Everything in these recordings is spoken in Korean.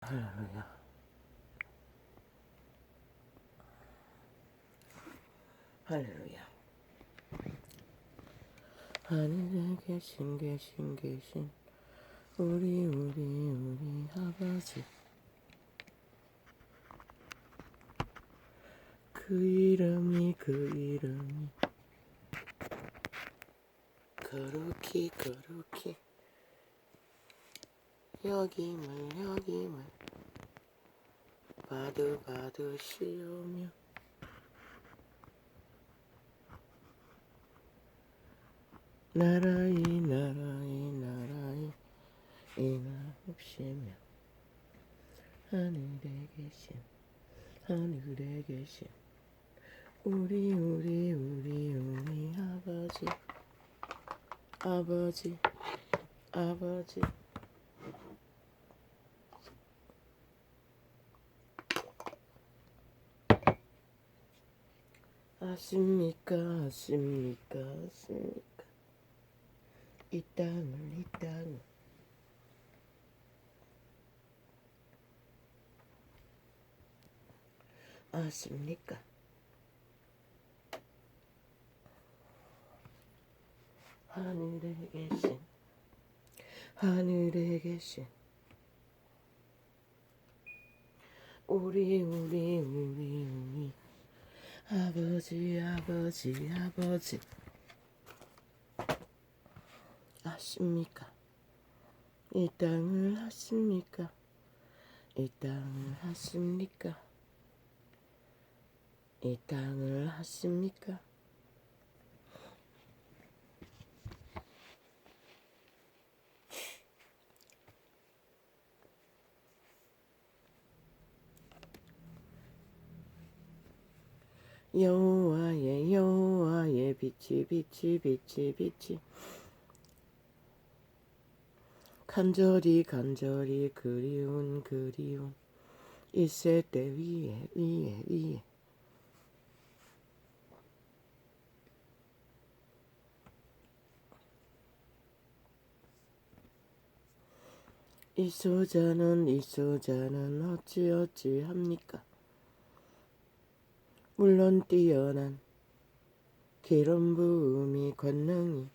할렐루야. 할렐루야. 하늘에 계신 우리 아버지, 그 이름이 거룩히 여김을 받으시오며, 나라의 이나옵시며, 하늘에 계신 우리 아버지 아십니까 이 땅을 아십니까? 하늘에 계신 우리 아버지 아십니까? 이 땅을 아십니까? 이 땅을 아십니까? 여호와의 빛이 간절히 그리운 이 세대 위에 이 소자는 어찌합니까? 물론 뛰어난 기름 부음이 권능이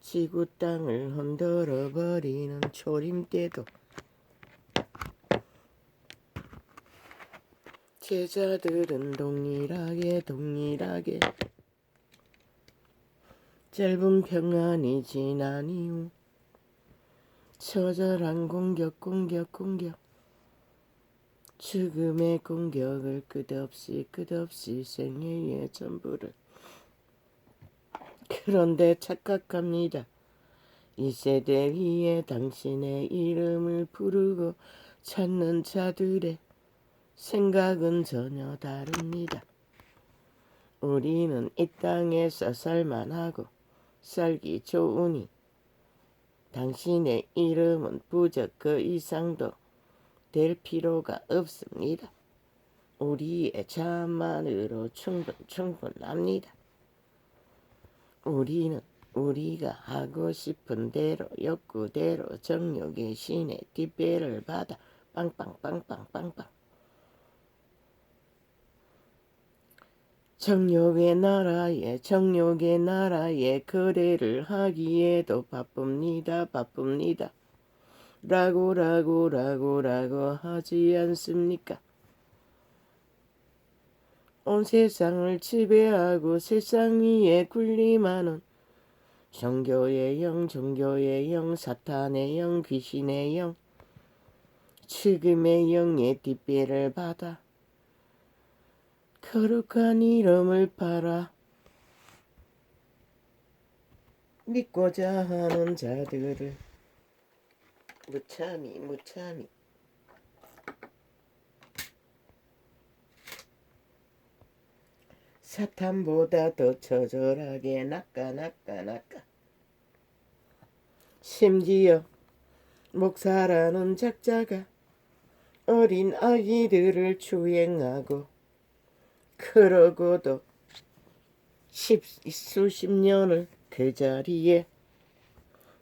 지구 땅을 흔들어 버리는 초림 때도 제자들은 동일하게 짧은 평안이 지난 이후 처절한 공격 죽음의 공격을 끝없이 생애의 전부를 그런데 착각합니다. 이 세대 위에 당신의 이름을 부르고 찾는 자들의 생각은 전혀 다릅니다. 우리는 이 땅에서 살만하고 살기 좋으니 당신의 이름은 부적 그 이상도 될 필요가 없습니다. 우리의 자만으로 충분합니다. 우리는 우리가 하고 싶은 대로 욕구대로 정욕의 신의 뒷배를 받아 빵빵 정욕의 나라에 거래를 하기에도 바쁩니다. 라고 하지 않습니까? 온 세상을 지배하고 세상 위에 군림하는 종교의 영, 사탄의 영, 귀신의 영, 죽음의 영의 뒷배를 받아 거룩한 이름을 팔아 믿고자 하는 자들을 무참히 사탄보다 더 처절하게 낚아 심지어 목사라는 작자가 어린 아기들을 추행하고 그러고도 수십 년을 그 자리에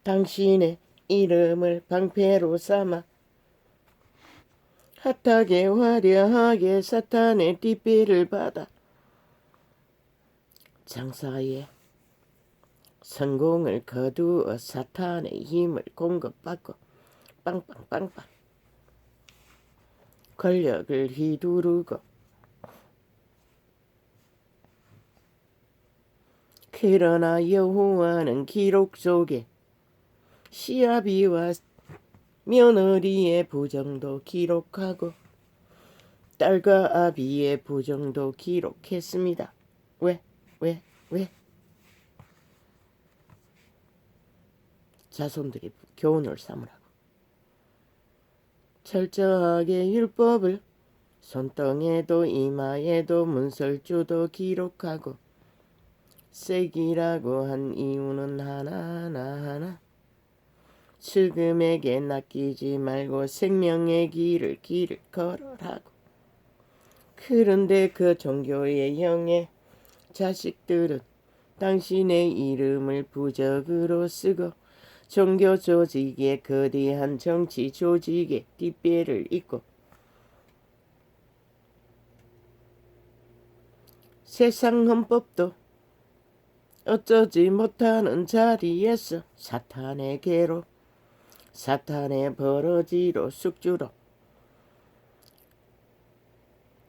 당신의 이름을 방패로 삼아 핫하게 화려하게 사탄의 뒷배를 받아 장사에 성공을 거두어 사탄의 힘을 공급받고 빵빵빵빵 권력을 휘두르고 그러나 여호와는 기록 속에 시아비와 며느리의 부정도 기록하고 딸과 아비의 부정도 기록했습니다. 왜? 자손들이 교훈을 삼으라고. 철저하게 율법을 손등에도 이마에도 문설주도 기록하고 새기라고 한 이유는 하나. 죽음에게 낚이지 말고 생명의 길을 걸으라고. 그런데 그 종교의 형의 자식들은 당신의 이름을 부적으로 쓰고 종교 조직의 거대한 정치 조직의 뒷배를 잇고 세상 헌법도 어쩌지 못하는 자리에서 사탄의 괴로 사탄의 버러지로 숙주로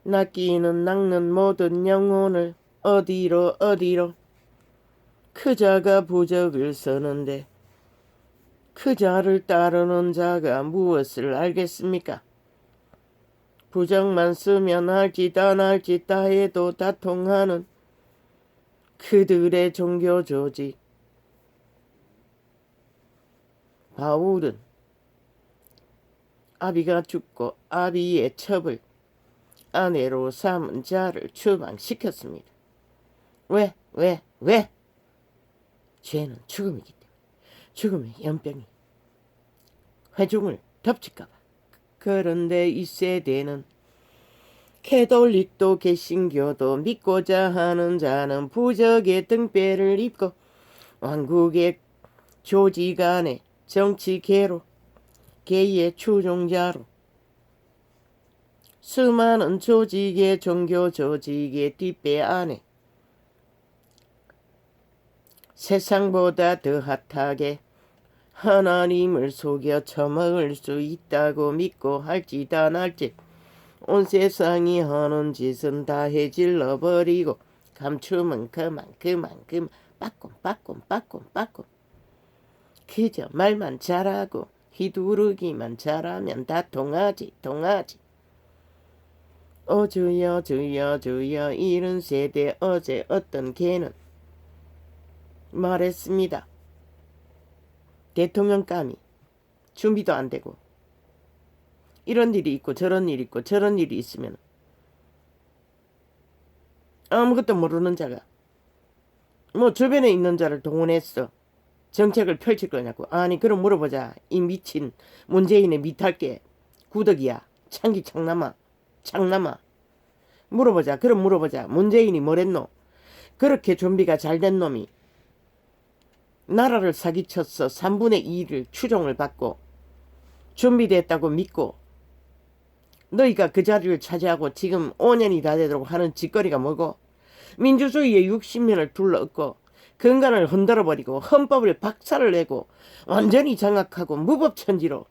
낚는 모든 영혼을 어디로 그 자가 부적을 쓰는데 그 자를 따르는 자가 무엇을 알겠습니까? 부적만 쓰면 할짓 안 할짓 다 해도 다 통하는 그들의 종교 조직. 바울은 아비가 죽고 아비의 첩을 아내로 삼은 자를 추방시켰습니다. 왜? 죄는 죽음이기 때문에. 죽음의 연병이 회중을 덮칠까봐. 그런데 이 세대는 캐톨릭도 개신교도 믿고자 하는 자는 부적의 등배를 입고 왕국의 조직 안에 정치계로 개의 추종자로 수많은 조직의 종교 조직의 뒷배 안에 세상보다 더 핫하게 하나님을 속여 처먹을 수 있다고 믿고 할짓 안 할짓 온 세상이 하는 짓은 다 해질러 버리고 감추면 그만 빠꼼 그저 말만 잘하고 휘두르기만 잘하면 다 통하지. 주여 이런 세대. 어제 어떤 개는 말했습니다. 대통령감이 준비도 안 되고 이런 일이 있고 저런 일이 있고 저런 일이 있으면 아무것도 모르는 자가 뭐 주변에 있는 자를 동원해서 정책을 펼칠 거냐고. 아니 그럼 물어보자. 이 미친 문재인의 미탈게 구덕이야. 창남아 물어보자. 그럼 물어보자. 문재인이 뭐랬노? 그렇게 준비가 잘 된 놈이 나라를 사기쳐서 3분의 2를 추종을 받고 준비됐다고 믿고 너희가 그 자리를 차지하고 지금 5년이 다 되도록 하는 짓거리가 뭐고? 민주주의의 60년을 둘러엎고 근간을 흔들어버리고 헌법을 박살을 내고 완전히 장악하고 무법천지로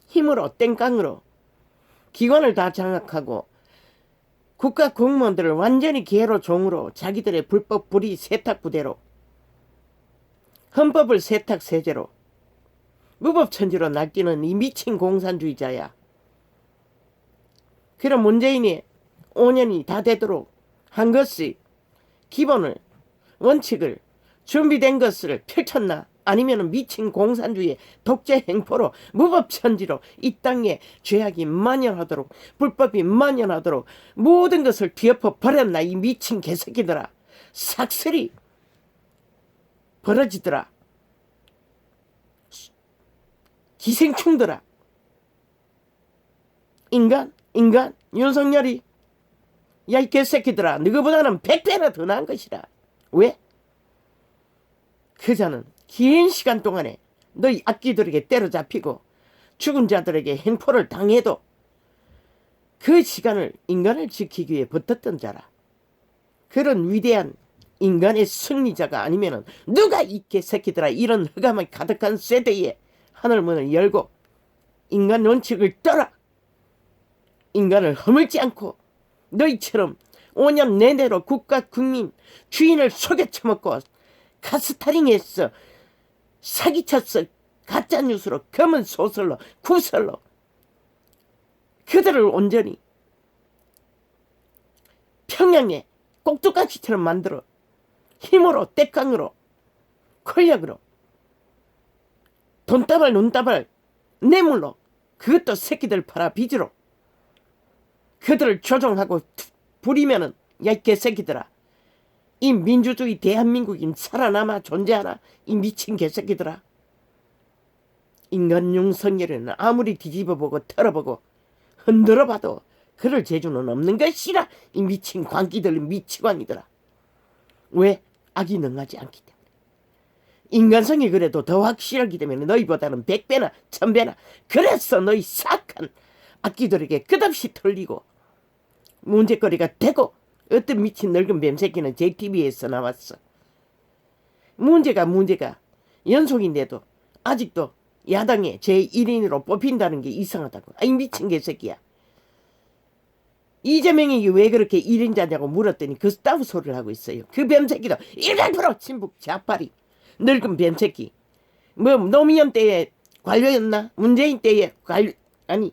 힘으로 땡깡으로 기관을 다 장악하고 국가 공무원들을 완전히 개로 종으로 자기들의 불법 불의 세탁부대로 헌법을 세탁세제로 무법천지로 날뛰는 이 미친 공산주의자야. 그럼 문재인이 5년이 다 되도록 한 것이 기본을 원칙을 준비된 것을 펼쳤나? 아니면 미친 공산주의의 독재 행포로 무법천지로 이 땅에 죄악이 만연하도록 불법이 만연하도록 모든 것을 뒤엎어 버렸나? 이 미친 개새끼들아. 삭슬이 벌어지더라. 기생충들아. 인간 윤석열이 야 이 개새끼들아 너희보다는 100배나 더 나은 것이라. 왜? 그자는 긴 시간 동안에 너희 악기들에게 때려잡히고 죽은 자들에게 행포를 당해도 그 시간을 인간을 지키기 위해 버텼던 자라. 그런 위대한 인간의 승리자가 아니면은 누가 이 개새끼들아 이런 흑암이 가득한 세대에 하늘문을 열고 인간 원칙을 떠나 인간을 허물지 않고 너희처럼 5년 내내로 국가 국민 주인을 속여 처먹고 가스타링했어, 사기쳤어, 가짜뉴스로 검은 소설로 구설로 그들을 온전히 평양에 꼭두가시처럼 만들어 힘으로 떼깡으로 권력으로 돈다발 눈다발 뇌물로 그것도 새끼들 팔아 빚으로 그들을 조종하고 부리면은 야 이 개새끼들아 이 민주주의 대한민국인 살아남아 존재하나 이 미친 개새끼들아. 인간 융성열은 아무리 뒤집어보고 털어보고 흔들어봐도 그럴 재주는 없는 것이라 이 미친 광기들 미치광이더라. 왜? 악이 능하지 않기 때문에. 인간성이 그래도 더 확실하기 때문에 너희보다는 100배나 1000배나 그래서 너희 사악한 악기들에게 끝없이 털리고 문제거리가 되고 어떤 미친 늙은 뱀새끼는 JTBC에서 나왔어. 문제가 연속인데도 아직도 야당의 제1인으로 뽑힌다는 게 이상하다고. 아이 미친 개새끼야. 이재명이 왜 그렇게 1인자냐고 물었더니 그 스타프 소리를 하고 있어요. 그 뱀새끼도 100% 친북 좌파리 늙은 뱀새끼. 뭐 노무현 때에 관료였나? 문재인 때에 아니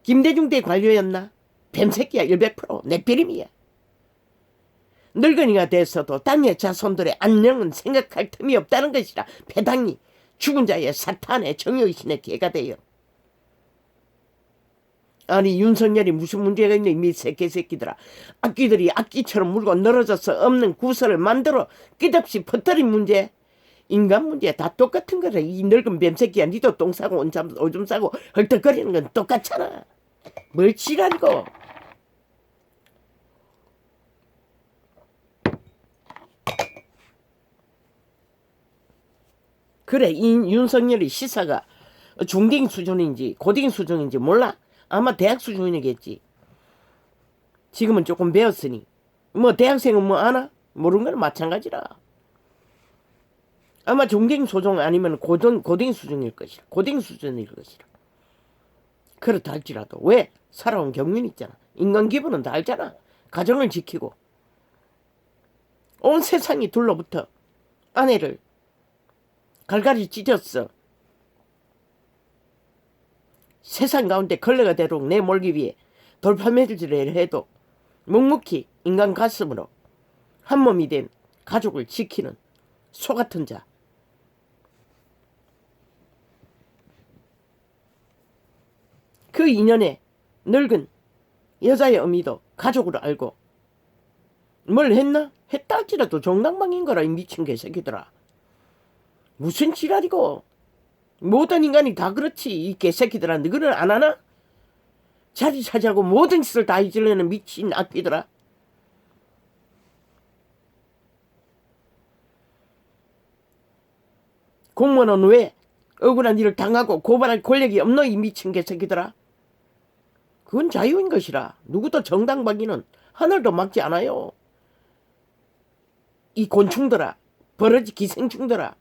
김대중 때 관료였나? 뱀새끼야. 100% 내피림이야. 늙은이가 돼서도 땅의 자손들의 안녕은 생각할 틈이 없다는 것이라 배당이 죽은 자의 사탄의 정의신의 개가 돼요. 아니 윤석열이 무슨 문제가 있냐 이 새끼들아. 악기들이 악기처럼 물고 늘어져서 없는 구설을 만들어 끝없이 퍼뜨린 문제. 인간 문제 다 똑같은 거라. 이 늙은 뱀새끼야. 니도 똥 싸고 오줌 싸고 헐떡거리는 건 똑같잖아. 뭘 지랄이고. 그래 이 윤석열의 시사가 중딩 수준인지 고딩 수준인지 몰라. 아마 대학 수준이겠지. 지금은 조금 배웠으니. 뭐 대학생은 뭐 아나? 모르는 건 마찬가지라. 아마 중딩 수준 아니면 고딩 수준일 것이라. 고딩 수준일 것이라. 그렇다 할지라도 왜? 살아온 경륜 있잖아. 인간 기본은 다 알잖아. 가정을 지키고 온 세상이 둘러붙어 아내를 갈갈이 찢었어. 세상 가운데 걸레가 되도록 내몰기 위해 돌팔매질을 해도 묵묵히 인간 가슴으로 한 몸이 된 가족을 지키는 소 같은 자. 그 인연에 늙은 여자의 어미도 가족으로 알고 뭘 했나? 했다 할지라도 정당방인 거라 이 미친 개새끼들아. 무슨 지랄이고. 모든 인간이 다 그렇지. 이 개새끼들아. 너희는 안 하나? 자리 차지하고 모든 짓을 다 잊으려는 미친 악귀들아. 공무원은 왜 억울한 일을 당하고 고발할 권력이 없노 이 미친 개새끼들아. 그건 자유인 것이라. 누구도 정당방위는 하늘도 막지 않아요. 이 곤충들아. 버러지 기생충들아.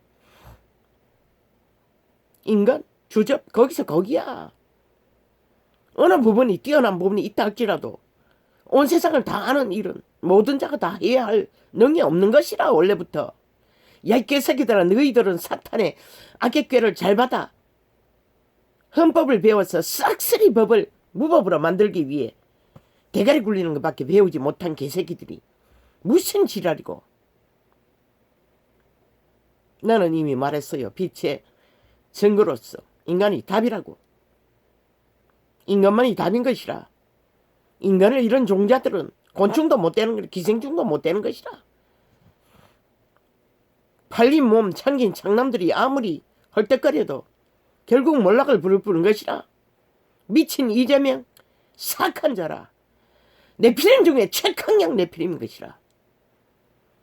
인간 주접 거기서 거기야. 어느 부분이 뛰어난 부분이 있다 할지라도 온 세상을 다 아는 일은 모든 자가 다 해야 할 능이 없는 것이라. 원래부터. 야 이 개새끼들아. 너희들은 사탄의 악의 꾀를 잘 받아 헌법을 배워서 싹쓸이 법을 무법으로 만들기 위해 대가리 굴리는 것밖에 배우지 못한 개새끼들이 무슨 지랄이고. 나는 이미 말했어요. 빛의 증거로서 인간이 답이라고. 인간만이 답인 것이라. 인간을 이런 종자들은 곤충도 못 되는 것이라. 기생충도 못 되는 것이라. 팔린 몸 참긴 창남들이 아무리 헐떡거려도 결국 몰락을 부르는 것이라. 미친 이재명 사악한 자라. 네피림 중에 최강력 네피림인 것이라.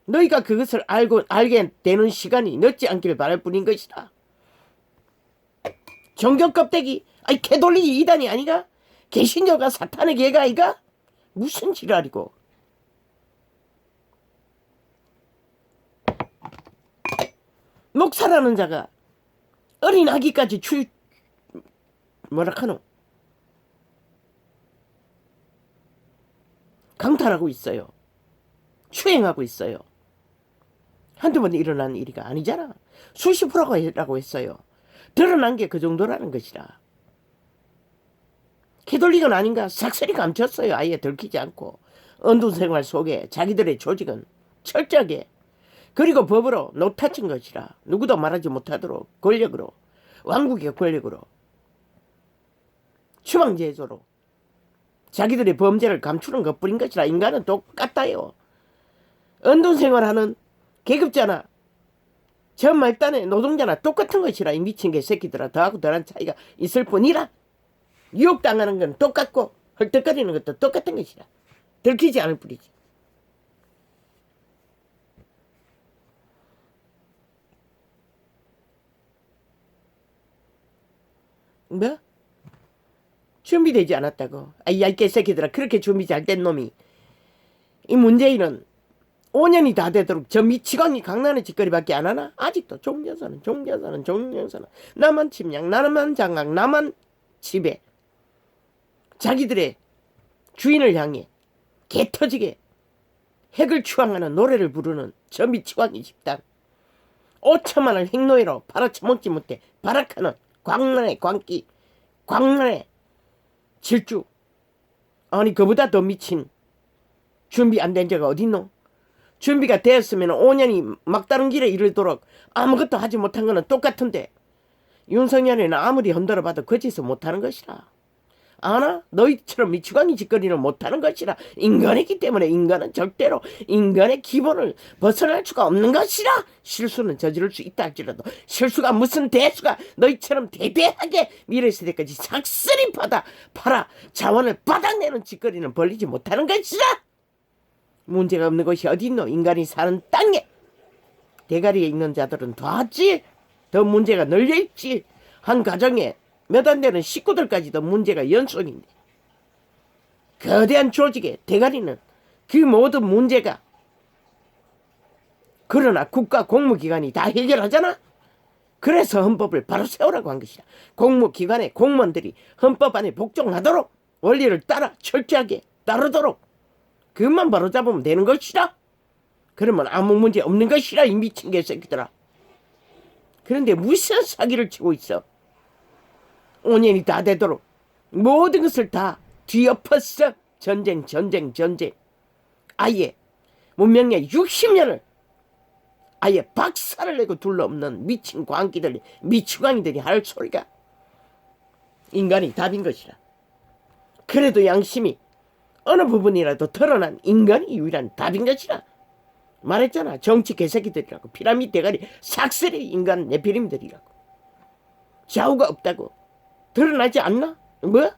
너희가 그것을 알게 되는 시간이 늦지 않기를 바랄 뿐인 것이라. 종교 껍데기, 아이 개돌리기 이단이 아니가? 개신교가 사탄의 개가 아이가? 무슨 지랄이고. 목사라는 자가 어린 아기까지 뭐라카노 강탈하고 있어요. 추행하고 있어요. 한두 번 일어난 일이가 아니잖아. 수십 프로라고 했어요. 드러난 게 그 정도라는 것이라. 캐톨릭은 아닌가? 삭슬이 감췄어요. 아예 들키지 않고. 언둔 생활 속에 자기들의 조직은 철저하게, 그리고 법으로 노타친 것이라. 누구도 말하지 못하도록 권력으로, 왕국의 권력으로, 추방제도로 자기들의 범죄를 감추는 것뿐인 것이라. 인간은 똑같아요. 언둔 생활하는 계급자나 저 말단의 노동자나 똑같은 것이라. 이 미친 개새끼들아. 더하고 덜한 차이가 있을 뿐이라. 유혹당하는 건 똑같고 헐떡거리는 것도 똑같은 것이라. 들키지 않을 뿐이지. 뭐? 준비되지 않았다고. 이 개새끼들아. 그렇게 준비 잘 된 놈이. 이 문재인은 5년이 다 되도록 저 미치광이 강난의 짓거리밖에 안 하나? 아직도 종려서는 나만 침략, 나만 장악, 나만 지배. 자기들의 주인을 향해 개터지게 핵을 추앙하는 노래를 부르는 저 미치광이 집단. 5천만을 핵노예로 팔아쳐먹지 못해 발악하는 광란의 광기, 광란의 질주. 아니 그보다 더 미친 준비 안 된 자가 어딨노? 준비가 되었으면 5년이 막다른 길에 이르도록 아무것도 하지 못한 거는 똑같은데 윤석열이는 아무리 흔들어봐도 거짓을 못하는 것이라. 아나? 너희처럼 미치광이 짓거리는 못하는 것이라. 인간이기 때문에 인간은 절대로 인간의 기본을 벗어날 수가 없는 것이라. 실수는 저지를 수 있다 할지라도 실수가 무슨 대수가 너희처럼 대대하게 미래세대까지 삭슬이 팔아 자원을 바닥내는 짓거리는 벌리지 못하는 것이라. 문제가 없는 것이 어디 있노? 인간이 사는 땅에 대가리에 있는 자들은 더 하지. 더 문제가 널려있지. 한 가정에 몇 안 되는 식구들까지도 문제가 연속인데 거대한 조직의 대가리는 그 모든 문제가, 그러나 국가 공무기관이 다 해결하잖아. 그래서 헌법을 바로 세우라고 한 것이다. 공무기관의 공무원들이 헌법 안에 복종하도록, 원리를 따라 철저하게 따르도록, 그것만 바로 잡으면 되는 것이다. 그러면 아무 문제 없는 것이라. 이 미친 개새끼들아. 그런데 무슨 사기를 치고 있어. 5년이 다 되도록 모든 것을 다 뒤엎었어. 전쟁. 아예 문명의 60년을 아예 박살을 내고 둘러없는 미친 광기들, 미추광이들이 할 소리가 인간이 답인 것이라. 그래도 양심이 어느 부분이라도 드러난 인간이 유일한 답인 것이라. 말했잖아. 정치 개새끼들이라고. 피라미드 대가리 삭슬이 인간 네피림들이라고. 좌우가 없다고. 드러나지 않나? 뭐?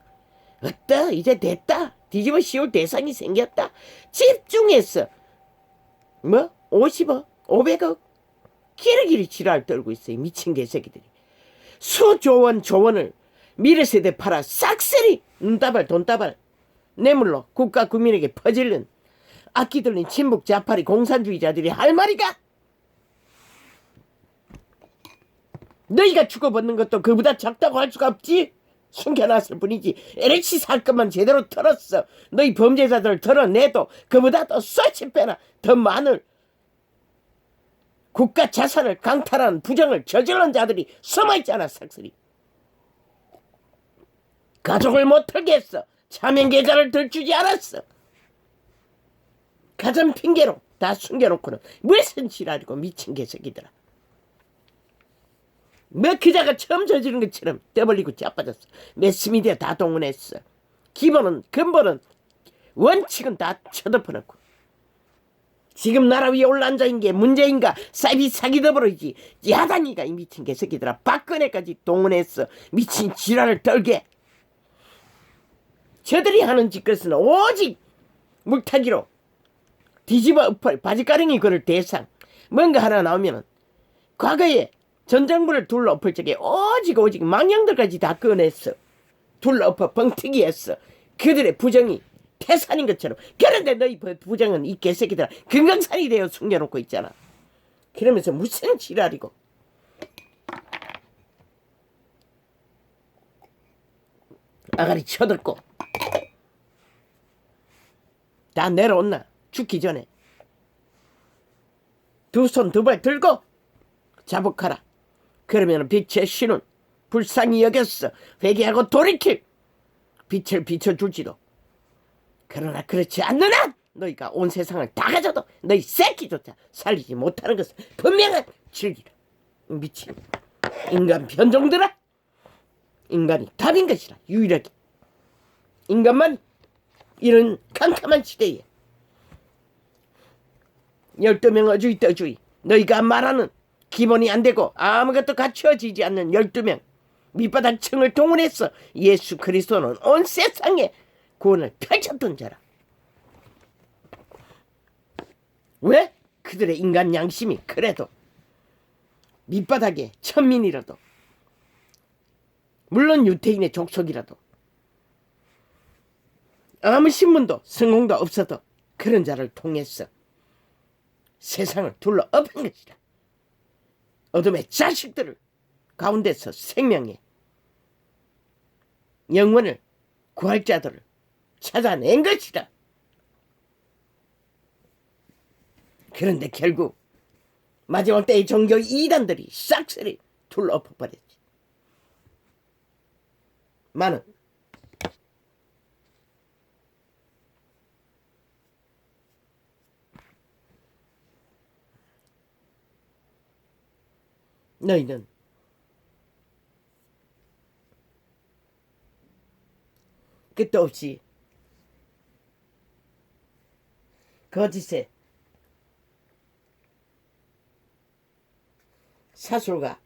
어따 이제 됐다. 뒤집어 씌울 대상이 생겼다. 집중해서 뭐? 50억? 500억? 기리기리 지랄 떨고 있어요. 미친 개새끼들이. 수조원 조원을 미래세대 팔아 싹쓸이 눈다발 돈다발 뇌물로 국가 국민에게 퍼질른 악기 들린 친북 자파리 공산주의자들이 할 말이가? 너희가 주고받는 것도 그보다 작다고 할 수가 없지. 숨겨놨을 뿐이지. LH 사건만 제대로 털었어. 너희 범죄자들을 털어내도 그보다 더 수십 배나 더 많은 국가 자산을 강탈한 부정을 저지른 자들이 숨어있잖아. 삭슬이. 가족을 못 털게 했어. 차명계좌를 들주지 않았어. 가전 핑계로 다 숨겨놓고는 무슨 지랄이고 미친 개새끼들아. 뭐 그자가 처음 저지른 것처럼 떠벌리고 자빠졌어. 매스미디어 다 동원했어. 기본은 근본은 원칙은 다 쳐덮어놓고 지금 나라 위에 올라앉아있는 게 문재인가 사기더불어이지 야당이가 이 미친 개새끼들아. 박근혜까지 동원했어. 미친 지랄을 떨게. 저들이 하는 짓것은 오직 물타기로 뒤집어 엎을 바지가랑이 걸을 대상. 뭔가 하나 나오면은 과거에 전 정부를 둘러 엎을 적에 오직 망령들까지 다 꺼냈어. 둘러엎어 벙튀기 했어. 그들의 부정이 태산인 것처럼. 그런데 너희 부정은 이 개새끼들아 금강산이 되어 숨겨놓고 있잖아. 그러면서 무슨 지랄이고. 아가리 쳐들고 다 내려온나 죽기 전에 두 손 두 발 들고 자복하라. 그러면 빛의 신은 불쌍히 여겼어. 회개하고 돌이킬 빛을 비춰줄지도. 그러나 그렇지 않는 한 너희가 온 세상을 다 가져도 너희 새끼조차 살리지 못하는 것은 분명한 진리라. 미친 인간 변종들아. 인간이 답인 것이라. 유일하게 인간만 이런 캄캄한 시대에 12명 어주이 떠주이 너희가 말하는 기본이 안 되고 아무것도 갖추어지지 않는 12명 밑바닥층을 동원해서 예수 그리스도는 온 세상에 구원을 펼쳤던 자라. 왜? 그들의 인간 양심이 그래도 밑바닥의 천민이라도 물론 유태인의 족속이라도 아무 신문도 성공도 없어도 그런 자를 통해서 세상을 둘러엎은 것이라. 어둠의 자식들을 가운데서 생명의 영혼을 구할 자들을 찾아낸 것이라. 그런데 결국 마지막 때의 종교 이단들이 싹쓸이 둘러엎어버렸지. 많은 너희는 끝도 없이 거짓의 사술과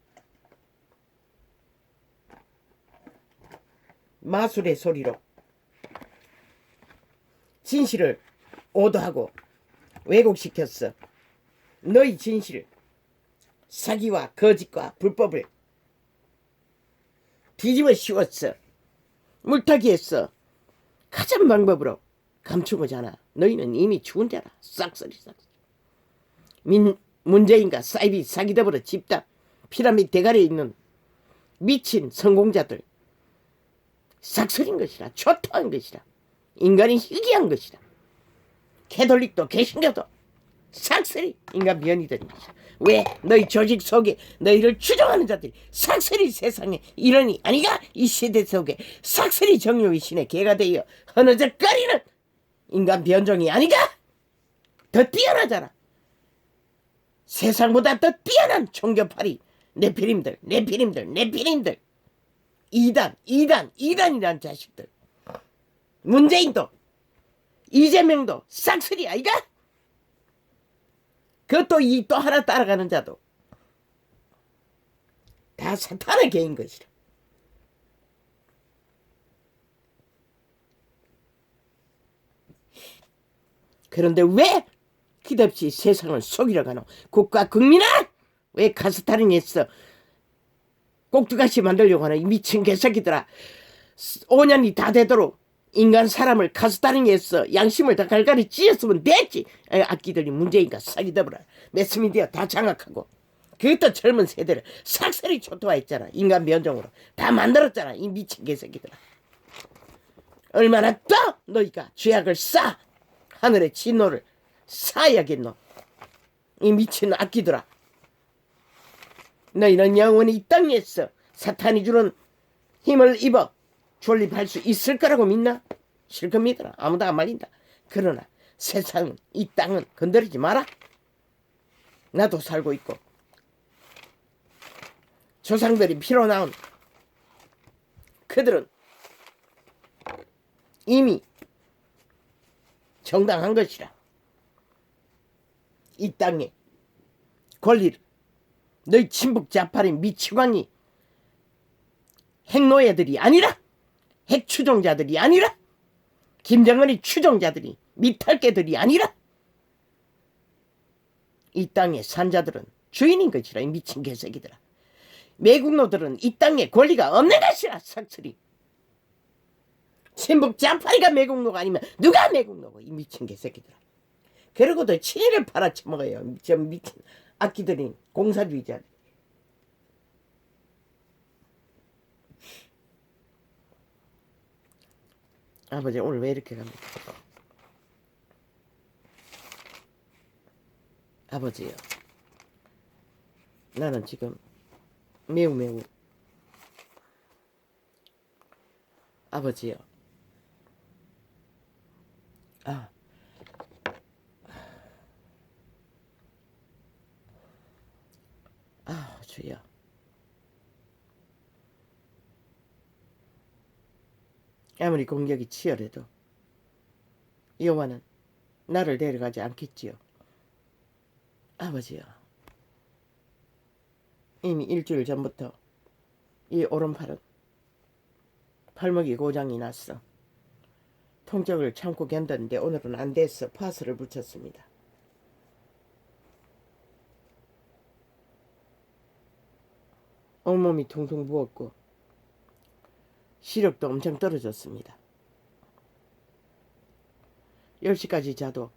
마술의 소리로 진실을 오도하고 왜곡시켰어. 너희 진실, 사기와 거짓과 불법을 뒤집어 씌웠어. 물타기 했어. 가장 방법으로 감춘 거잖아. 너희는 이미 죽은 자라. 싹쓸이. 문재인과 사이비 사기더불어 집단 피라미드 대가리에 있는 미친 성공자들 싹쓸인 것이라. 초토한 것이라. 인간이 희귀한 것이라. 캐톨릭도 개신교도 싹쓸이 인간 변이된 것이라. 왜? 너희 조직 속에 너희를 추종하는 자들이 싹쓸이 세상에 이러니 아니가? 이 시대 속에 싹쓸이 정욕의 신의 개가 되어 허느적거리는 인간 변종이 아니가? 더 뛰어나잖아. 세상보다 더 뛰어난 종교파리 네피림들 이단이란 자식들. 문재인도 이재명도 싹쓸이 아이가? 그것도 이 또 하나 따라가는 자도 다 사탄의 개인 것이라. 그런데 왜 끝없이 세상을 속이려 가노? 국가 국민아! 왜 가스타링 했어? 꼭두가시 만들려고 하는 이 미친 개새끼들아. 5년이 다 되도록 인간 사람을 가스타링 했어. 양심을 다 갈갈이 찢었으면 됐지. 악기들이 문재인과 사기더불어 매스미디어 다 장악하고 그것도 젊은 세대를 싹쓸이 초토화했잖아. 인간 변종으로 다 만들었잖아. 이 미친 개새끼들아. 얼마나 또 너희가 죄악을 쌓아 하늘의 진노를 쌓아야겠노. 이 미친 악기들아. 너희는 영원히 이 땅에서 사탄이 주는 힘을 입어 존립할 수 있을 거라고 믿나? 실컷 믿어라. 아무도 안 말린다. 그러나 세상은 이 땅은 건드리지 마라. 나도 살고 있고 조상들이 피로 나온 그들은 이미 정당한 것이라. 이 땅에 권리를 너희 친북 좌파린 미치광이 핵노예들이 아니라 핵추종자들이 아니라 김정은이 추종자들이 미탈개들이 아니라 이 땅의 산자들은 주인인 것이라. 이 미친 개새끼들아. 매국노들은 이 땅에 권리가 없는 것이라. 싹쓸이 김북 자파리가 매국노가 아니면 누가 매국노고 이 미친 개새끼들아. 그러고도 친일을 팔아쳐먹어요. 저 미친 악기들이 공사주의자. 아버지 오늘 왜 이렇게 갑니까? 아버지요. 나는 지금 매우 아버지요. 주여. 아무리 공격이 치열해도 여호와는 나를 데려가지 않겠지요. 아버지요. 이미 일주일 전부터 이 오른팔은 팔목이 고장이 났어. 통증을 참고 견뎠는데 오늘은 안 됐어. 파스를 붙였습니다. 온몸이 퉁퉁 부었고 시력도 엄청 떨어졌습니다. 10시까지 자도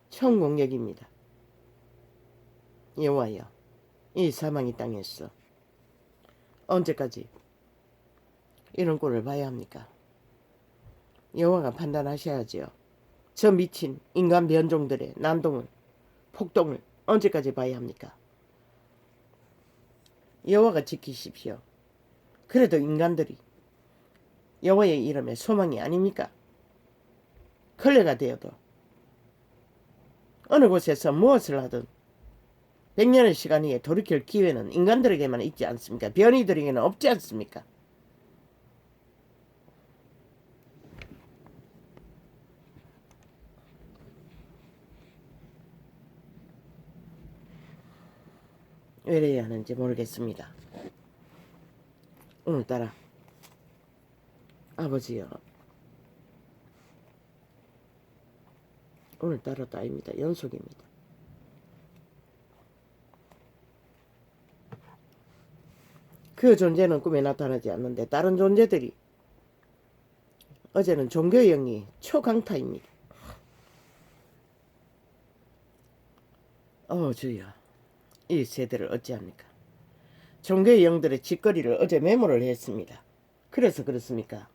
처음 공격입니다. 여호와여, 이 사망의 땅에서 언제까지 이런 꼴을 봐야 합니까? 여호와가 판단하셔야지요. 저 미친 인간 변종들의 난동을, 폭동을 언제까지 봐야 합니까? 여호와가 지키십시오. 그래도 인간들이 여호와의 이름에 소망이 아닙니까? 걸레가 되어도 어느 곳에서 무엇을 하든 100년의 시간 후에 돌이킬 기회는 인간들에게만 있지 않습니까? 변이들에게는 없지 않습니까? 왜 이래야 하는지 모르겠습니다. 오늘따라 아버지요. 오늘따라도 아닙니다. 연속입니다. 그 존재는 꿈에 나타나지 않는데 다른 존재들이 어제는 종교의 영이 초강타입니다. 주여. 이 세대를 어찌합니까? 종교의 영들의 짓거리를 어제 메모를 했습니다. 그래서 그렇습니까?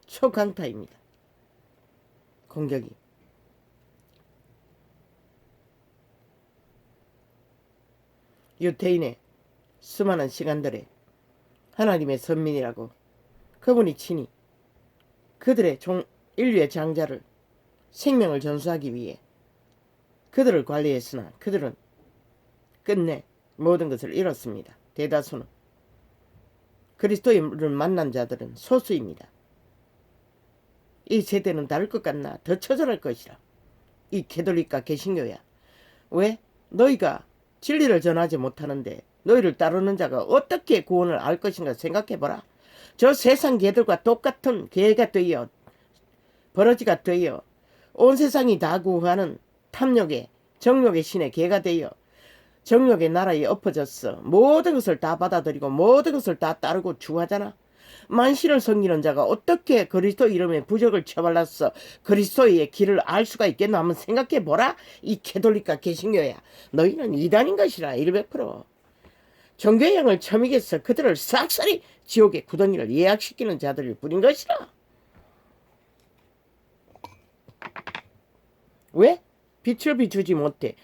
초강타입니다. 공격이. 유태인의 수많은 시간들에 하나님의 선민이라고 그분이 친히 그들의 인류의 장자를 생명을 전수하기 위해 그들을 관리했으나 그들은 끝내 모든 것을 잃었습니다. 대다수는 그리스도를 만난 자들은 소수입니다. 이 세대는 다를 것 같나 더 처절할 것이라. 이 개돌리과 개신교야. 왜? 너희가 진리를 전하지 못하는데 너희를 따르는 자가 어떻게 구원을 알 것인가 생각해보라. 저 세상 개들과 똑같은 개가 되어 버러지가 되어 온 세상이 다 구하는 탐욕의 정욕의 신의 개가 되어 정욕의 나라에 엎어졌어. 모든 것을 다 받아들이고 모든 것을 다 따르고 주하잖아. 만신을 섬기는 자가 어떻게 그리스도 이름에 부적을 쳐발랐어 그리스도의 길을 알 수가 있겠나 한번 생각해보라. 이 캐톨릭과 개신교야. 너희는 이단인 것이라 100%. 종교의 영을 처먹여서 그들을 싹쓸이 지옥의 구덩이를 예약시키는 자들일 뿐인 것이라. 왜? 빛을 비추지 못해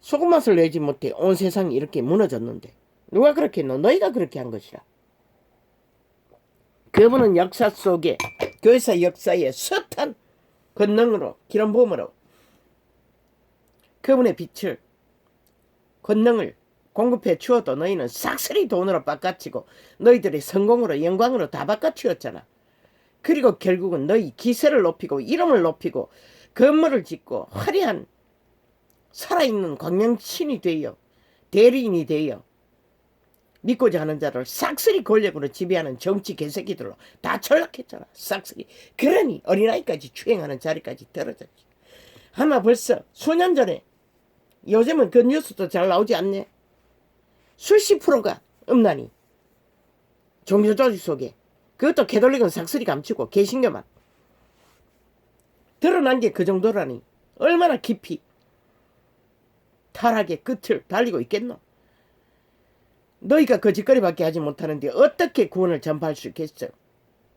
소금맛을 내지 못해 온 세상이 이렇게 무너졌는데 누가 그렇게 했노? 너희가 그렇게 한 것이라. 그분은 역사 속에 교회사 역사의 숱한 권능으로 기름 부음으로 그분의 빛을 권능을 공급해 주어도 너희는 싹쓸이 돈으로 바꿔치고 너희들의 성공으로 영광으로 다 바꿔치웠잖아. 그리고 결국은 너희 기세를 높이고 이름을 높이고 건물을 짓고 화려한 살아있는 광명신이 되어 대리인이 되어 믿고자 하는 자를 싹쓸이 권력으로 지배하는 정치 개새끼들로 다 전락했잖아. 싹쓸이. 그러니 어린아이까지 추행하는 자리까지 떨어졌지. 아마 벌써 수년 전에 요즘은 그 뉴스도 잘 나오지 않네. 수십 프로가 음란이 종교조직 속에 그것도 캐톨릭은 삭슬이 감추고 개신교만. 드러난 게 그 정도라니. 얼마나 깊이 타락의 끝을 달리고 있겠노. 너희가 거짓거리밖에 하지 못하는데 어떻게 구원을 전파할 수 있겠어.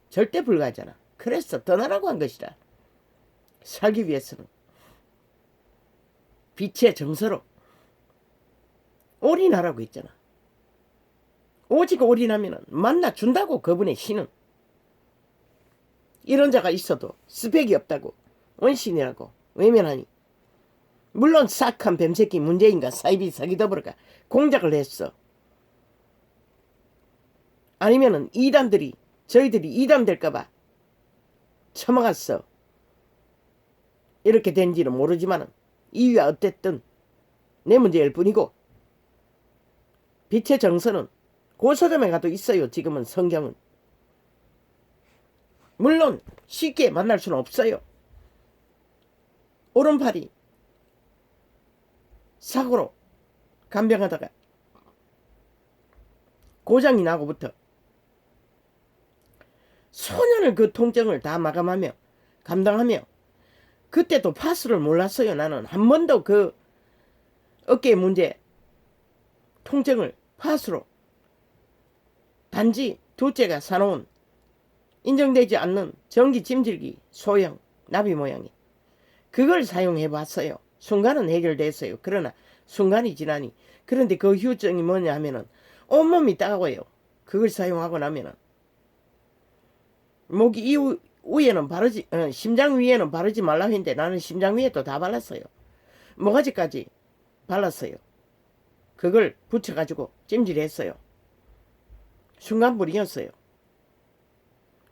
절대 불가하잖아. 그래서 떠나라고 한 것이다. 살기 위해서는 빛의 정서로 올인하라고 했잖아. 오직 올인하면 만나준다고. 그분의 신은. 이런 자가 있어도 스펙이 없다고. 원신이라고 외면하니. 물론 싹한 뱀새끼 문재인과 사이비 사기더불어가 공작을 했어. 아니면은 이단들이 저희들이 이단 될까봐 처먹었어. 이렇게 된지는 모르지만은 이유야 어쨌든 내 문제일 뿐이고, 빛의 정서는 고서점에 가도 있어요. 지금은 성경은. 물론 쉽게 만날 수는 없어요. 오른팔이 사고로 간병하다가 고장이 나고부터 소년을 그 통증을 다 마감하며 감당하며, 그때도 파스를 몰랐어요. 나는 한 번도 그 어깨 문제 통증을 파스로, 단지 둘째가 사놓은 인정되지 않는 전기 찜질기 소형 나비 모양이, 그걸 사용해 봤어요. 순간은 해결됐어요. 그러나 순간이 지나니, 그런데 그 후유증이 뭐냐 하면은 온몸이 따가워요. 그걸 사용하고 나면은 목 위에는 바르지, 심장 위에는 바르지 말라고 했는데 나는 심장 위에도 다 발랐어요. 모가지까지 발랐어요. 그걸 붙여가지고 찜질했어요. 순간불이었어요.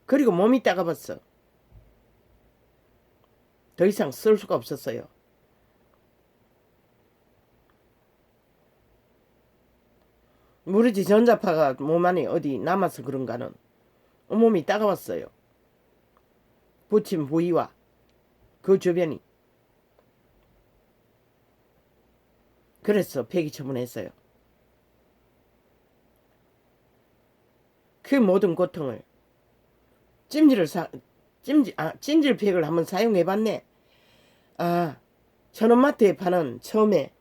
그리고 몸이 따가웠어. 더 이상 쓸 수가 없었어요. 모르지 전자파가 몸 안에 어디 남아서 그런가는 온몸이 따가웠어요. 붙인 부위와 그 주변이. 그래서 폐기 처분했어요. 그 모든 고통을 찜질팩을 한번 사용해봤네. 천원마트에 파는 처음에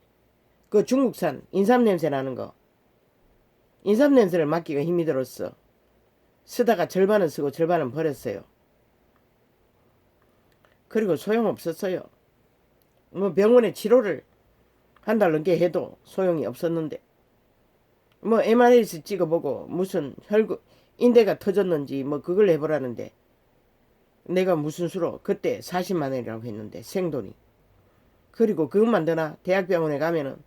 그 중국산 인삼 냄새 나는 거, 인삼 냄새를 맡기가 힘이 들었어. 쓰다가 절반은 쓰고 절반은 버렸어요. 그리고 소용없었어요. 뭐 병원에 치료를 한 달 넘게 해도 소용이 없었는데, 뭐 MRI 찍어보고 무슨 인대가 터졌는지 뭐 그걸 해보라는데, 내가 무슨 수로 그때 40만 원이라고 했는데 생돈이. 그리고 그것만 더나 대학병원에 가면은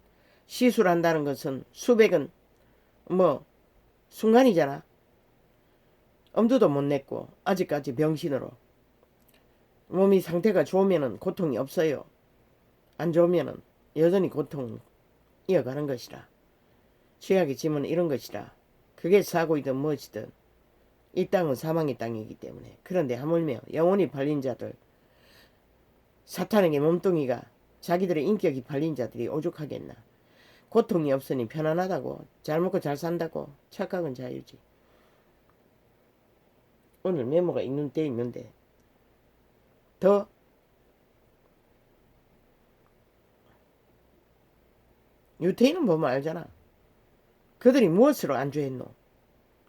시술한다는 것은 수백은 뭐 순간이잖아. 엄두도 못 냈고 아직까지 병신으로. 몸이 상태가 좋으면은 고통이 없어요. 안 좋으면은 여전히 고통 이어가는 것이라. 죄악의 짐은 이런 것이라. 그게 사고이든 무엇이든 이 땅은 사망의 땅이기 때문에. 그런데 하물며 영혼이 팔린 자들, 사탄에게 몸뚱이가 자기들의 인격이 팔린 자들이 오죽하겠나. 고통이 없으니 편안하다고, 잘 먹고 잘 산다고, 착각은 자유지. 오늘 메모가 있는 때 있는데 더 유태인은 보면 알잖아. 그들이 무엇으로 안주했노?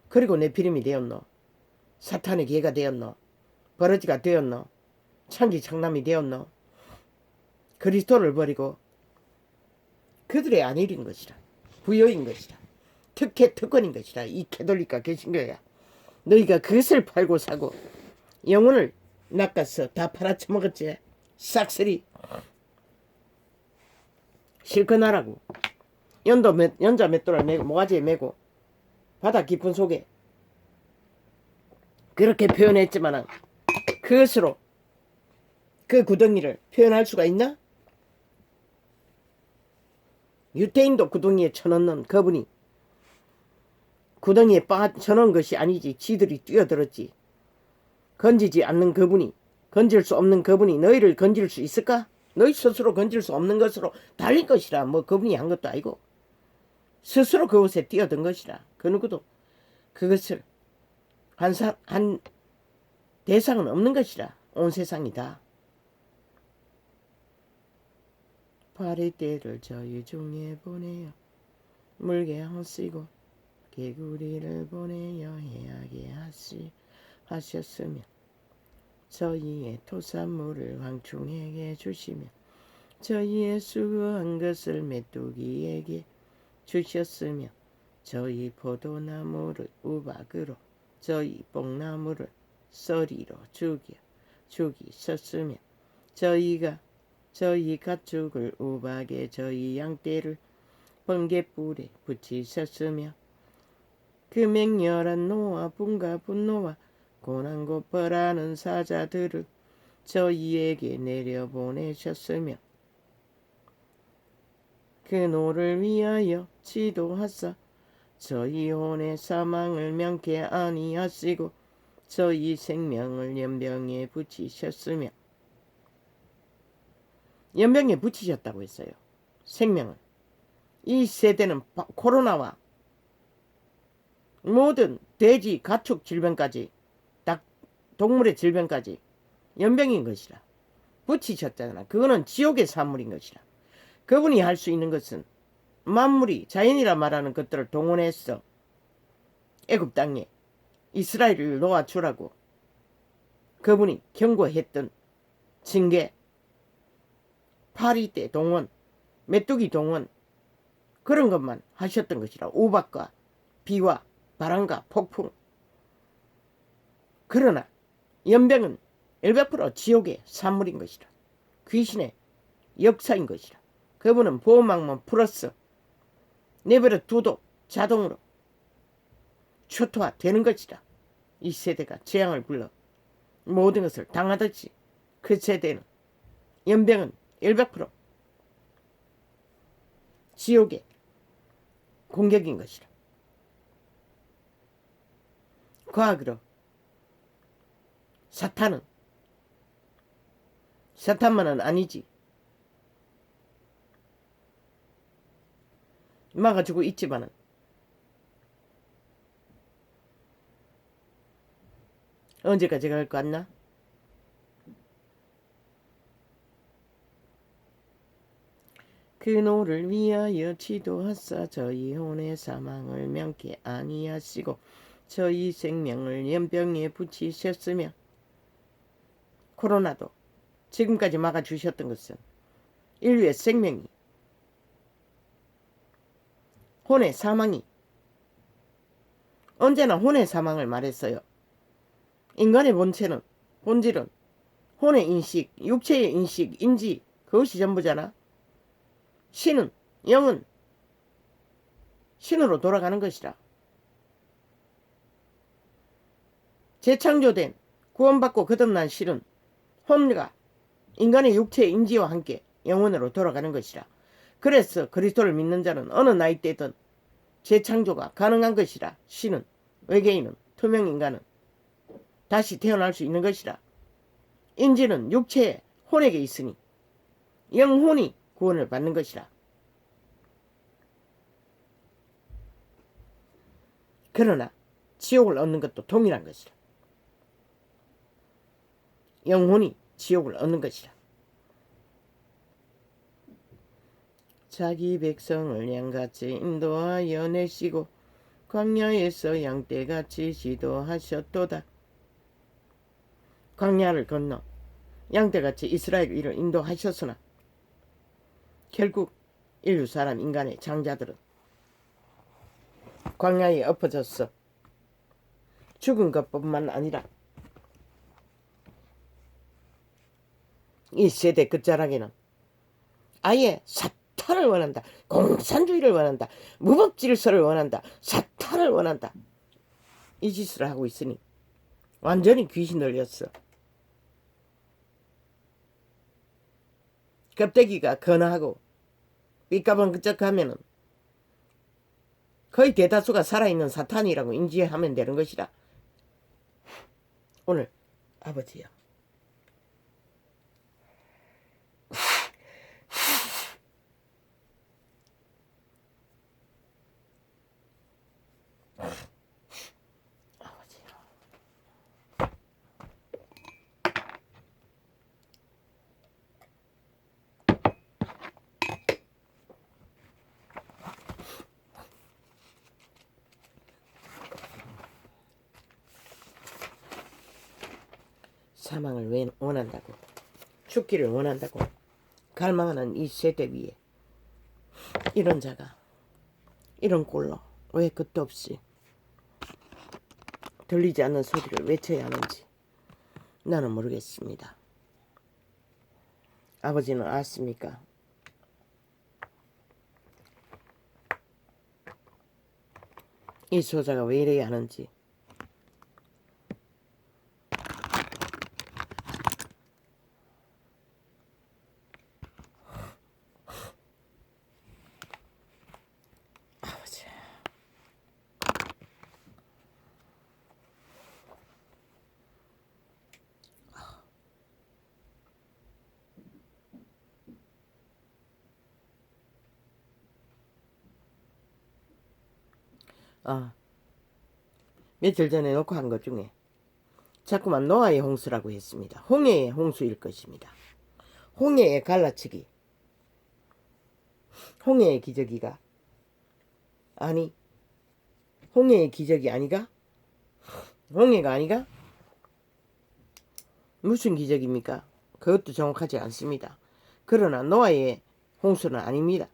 그리고 네피림이 되었노? 사탄의 개가 되었노? 버러지가 되었노? 창기 창남이 되었노? 그리스도를 버리고 그들의 안일인 것이라. 부여인 것이라. 특권인 것이라. 이 캐톨릭과 개신교야. 너희가 그것을 팔고 사고 영혼을 낚아서 다 팔아쳐먹었지. 싹쓸이. 실컷 하라고. 연자 맷돌을 메고 모가지에 메고 바다 깊은 속에 그렇게 표현했지만은 그것으로 그 구덩이를 표현할 수가 있나? 유태인도 구덩이에 쳐넣는 그분이 구덩이에 쳐넣은 것이 아니지. 지들이 뛰어들었지. 건지지 않는 그분이, 건질 수 없는 그분이 너희를 건질 수 있을까? 너희 스스로 건질 수 없는 것으로 달릴 것이라. 뭐 그분이 한 것도 아니고 스스로 그곳에 뛰어든 것이라. 그 누구도 그것을 한 대상은 없는 것이라. 온 세상이 다. 파리떼를 저희 중에 보내요. 물개 하시고 개구리를 보내요. 해하게 하셨으며 저희의 토산물을 황충에게 주시며 저희의 수고한 것을 메뚜기에게 주셨으며 저희 포도나무를 우박으로 저희 뽕나무를 썰이로 죽이셨으며 저희 가축을 우박에 저희 양떼를 번갯불에 붙이셨으며 그 맹렬한 노와 분과 분노와 고난고 벌하는 사자들을 저희에게 내려보내셨으며 그 노를 위하여 지도하사 저희 혼의 사망을 명케 아니하시고 저희 생명을 연병에 붙이셨으며 연병에 붙이셨다고 했어요. 생명을. 이 세대는 코로나와 모든 돼지, 가축 질병까지 닭, 동물의 질병까지 연병인 것이라. 붙이셨잖아. 그거는 지옥의 산물인 것이라. 그분이 할 수 있는 것은 만물이 자연이라 말하는 것들을 동원해서 애굽 땅에 이스라엘을 놓아주라고 그분이 경고했던 징계, 파리떼 동원, 메뚜기 동원 그런 것만 하셨던 것이라. 우박과 비와 바람과 폭풍. 그러나 연병은 100% 지옥의 산물인 것이라. 귀신의 역사인 것이라. 그분은 보호막만 풀었어. 내버려 두도 자동으로 초토화 되는 것이라. 이 세대가 재앙을 불러 모든 것을 당하듯이 그 세대는 연병은 100% 지옥의 공격인 것이라. 과학으로 사탄만은 아니지. 막아주고 있지만은 언제까지 갈 것 같나? 그 노를 위하여 지도하사 저희 혼의 사망을 명케 아니하시고 저희 생명을 연병에 붙이셨으며 코로나도 지금까지 막아주셨던 것은 인류의 생명이 혼의 사망이 언제나 혼의 사망을 말했어요. 인간의 본질은 혼의 인식, 육체의 인식, 인지 그것이 전부잖아. 신은 영은 신으로 돌아가는 것이라. 재창조된 구원받고 거듭난 신은 혼과 인간의 육체의 인지와 함께 영혼으로 돌아가는 것이라. 그래서 그리스도를 믿는 자는 어느 나이 때든 재창조가 가능한 것이라. 신은, 외계인은, 투명인간은 다시 태어날 수 있는 것이라. 인지는 육체의 혼에게 있으니 영혼이 구원을 받는 것이라. 그러나 지옥을 얻는 것도 동일한 것이라. 영혼이 지옥을 얻는 것이라. 자기 백성을 양같이 인도하여 내시고 광야에서 양떼같이 지도하셨도다. 광야를 건너 양떼같이 이스라엘을 인도하셨으나 결국 인류 사람 인간의 장자들은 광야에 엎어졌어. 죽은 것뿐만 아니라 이 세대 끝자락에는 아예 사탄을 원한다. 공산주의를 원한다. 무법질서를 원한다. 사탄을 원한다. 이 짓을 하고 있으니 완전히 귀신 들렸어. 껍데기가 건하고 삐까번쩍하면은 거의 대다수가 살아있는 사탄이라고 인지하면 되는 것이라. 오늘 아버지요. 아버지요. 사망을 원한다고, 죽기를 원한다고 갈망하는 이 세대 위에 이런 자가 이런 꼴로 왜 끝도 없이 들리지 않는 소리를 외쳐야 하는지 나는 모르겠습니다. 아버지는 아십니까? 이 소자가 왜 이래야 하는지. 아버지. 며칠 전에 녹화한 것 중에 자꾸만 노아의 홍수라고 했습니다. 홍해의 홍수일 것입니다. 홍해의 갈라치기, 홍해의 기저귀가 아니 홍해의 기저귀 아니가? 홍해가 아니가? 무슨 기적입니까? 그것도 정확하지 않습니다. 그러나 노아의 홍수는 아닙니다.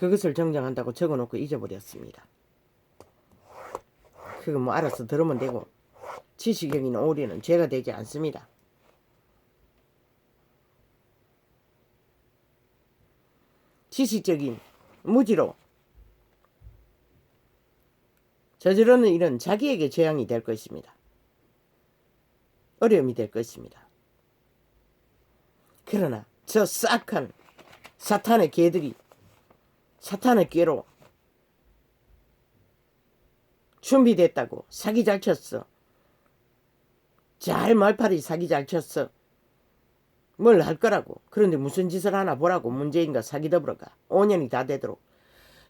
그것을 정정한다고 적어놓고 잊어버렸습니다. 그거 뭐 알아서 들으면 되고 지식적인 오류는 죄가 되지 않습니다. 지식적인 무지로 저지르는 일은 자기에게 재앙이 될 것입니다. 어려움이 될 것입니다. 그러나 저 싹한 사탄의 개들이 사탄의 꾀로 준비됐다고 사기 잘 쳤어. 잘 말팔이 사기 잘 쳤어. 뭘 할 거라고. 그런데 무슨 짓을 하나 보라고. 문재인과 사기 더불어가 5년이 다 되도록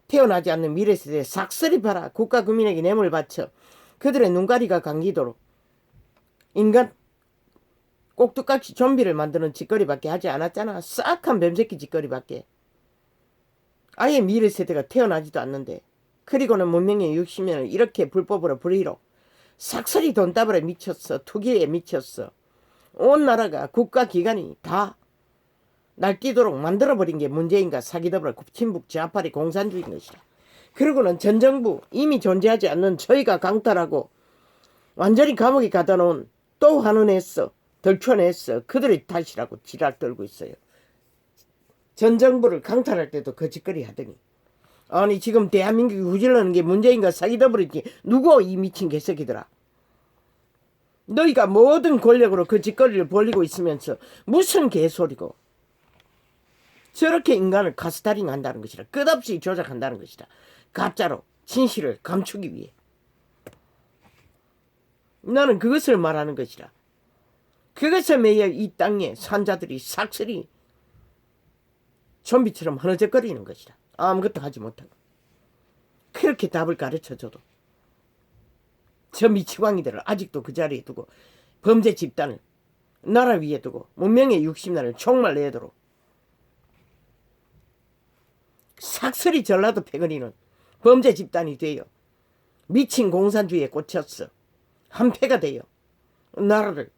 태어나지 않는 미래세대에 삭슬이 봐라. 국가 국민에게 뇌물 바쳐 그들의 눈가리가 감기도록 인간 꼭두각시 좀비를 만드는 짓거리밖에 하지 않았잖아. 싹한 뱀새끼 짓거리밖에. 아예 미래세대가 태어나지도 않는데 그리고는 문명의 60년을 이렇게 불법으로 불의로 삭슬이 돈다발에 미쳤어. 투기에 미쳤어. 온 나라가 국가기관이 다 날뛰도록 만들어버린 게 문재인과 사기더불어 친북 좌파리 공산주의인 것이다. 그리고는 전 정부 이미 존재하지 않는 저희가 강탈하고 완전히 감옥에 가다 놓은 또 환원했어. 덜쳐냈어. 그들의 탓이라고 지랄 떨고 있어요. 전 정부를 강탈할 때도 거짓거리 하더니 아니 지금 대한민국이 후질러는 게 문재인과 사기더불이지 누구 이 미친 개새끼들아. 너희가 모든 권력으로 그 짓거리를 벌리고 있으면서 무슨 개소리고. 저렇게 인간을 가스타링 한다는 것이라. 끝없이 조작한다는 것이라. 가짜로 진실을 감추기 위해. 나는 그것을 말하는 것이라. 그것에 매여 이 땅에 산자들이 삭슬이 좀비처럼 흐느적거리는 것이라. 아무것도 하지 못하고. 그렇게 답을 가르쳐줘도 저 미치광이들을 아직도 그 자리에 두고 범죄 집단을 나라 위에 두고 문명의 60년을 총말 내도록 삭슬이 전라도 패거리는 범죄 집단이 되어 미친 공산주의에 꽂혔어. 한패가 되어 나라를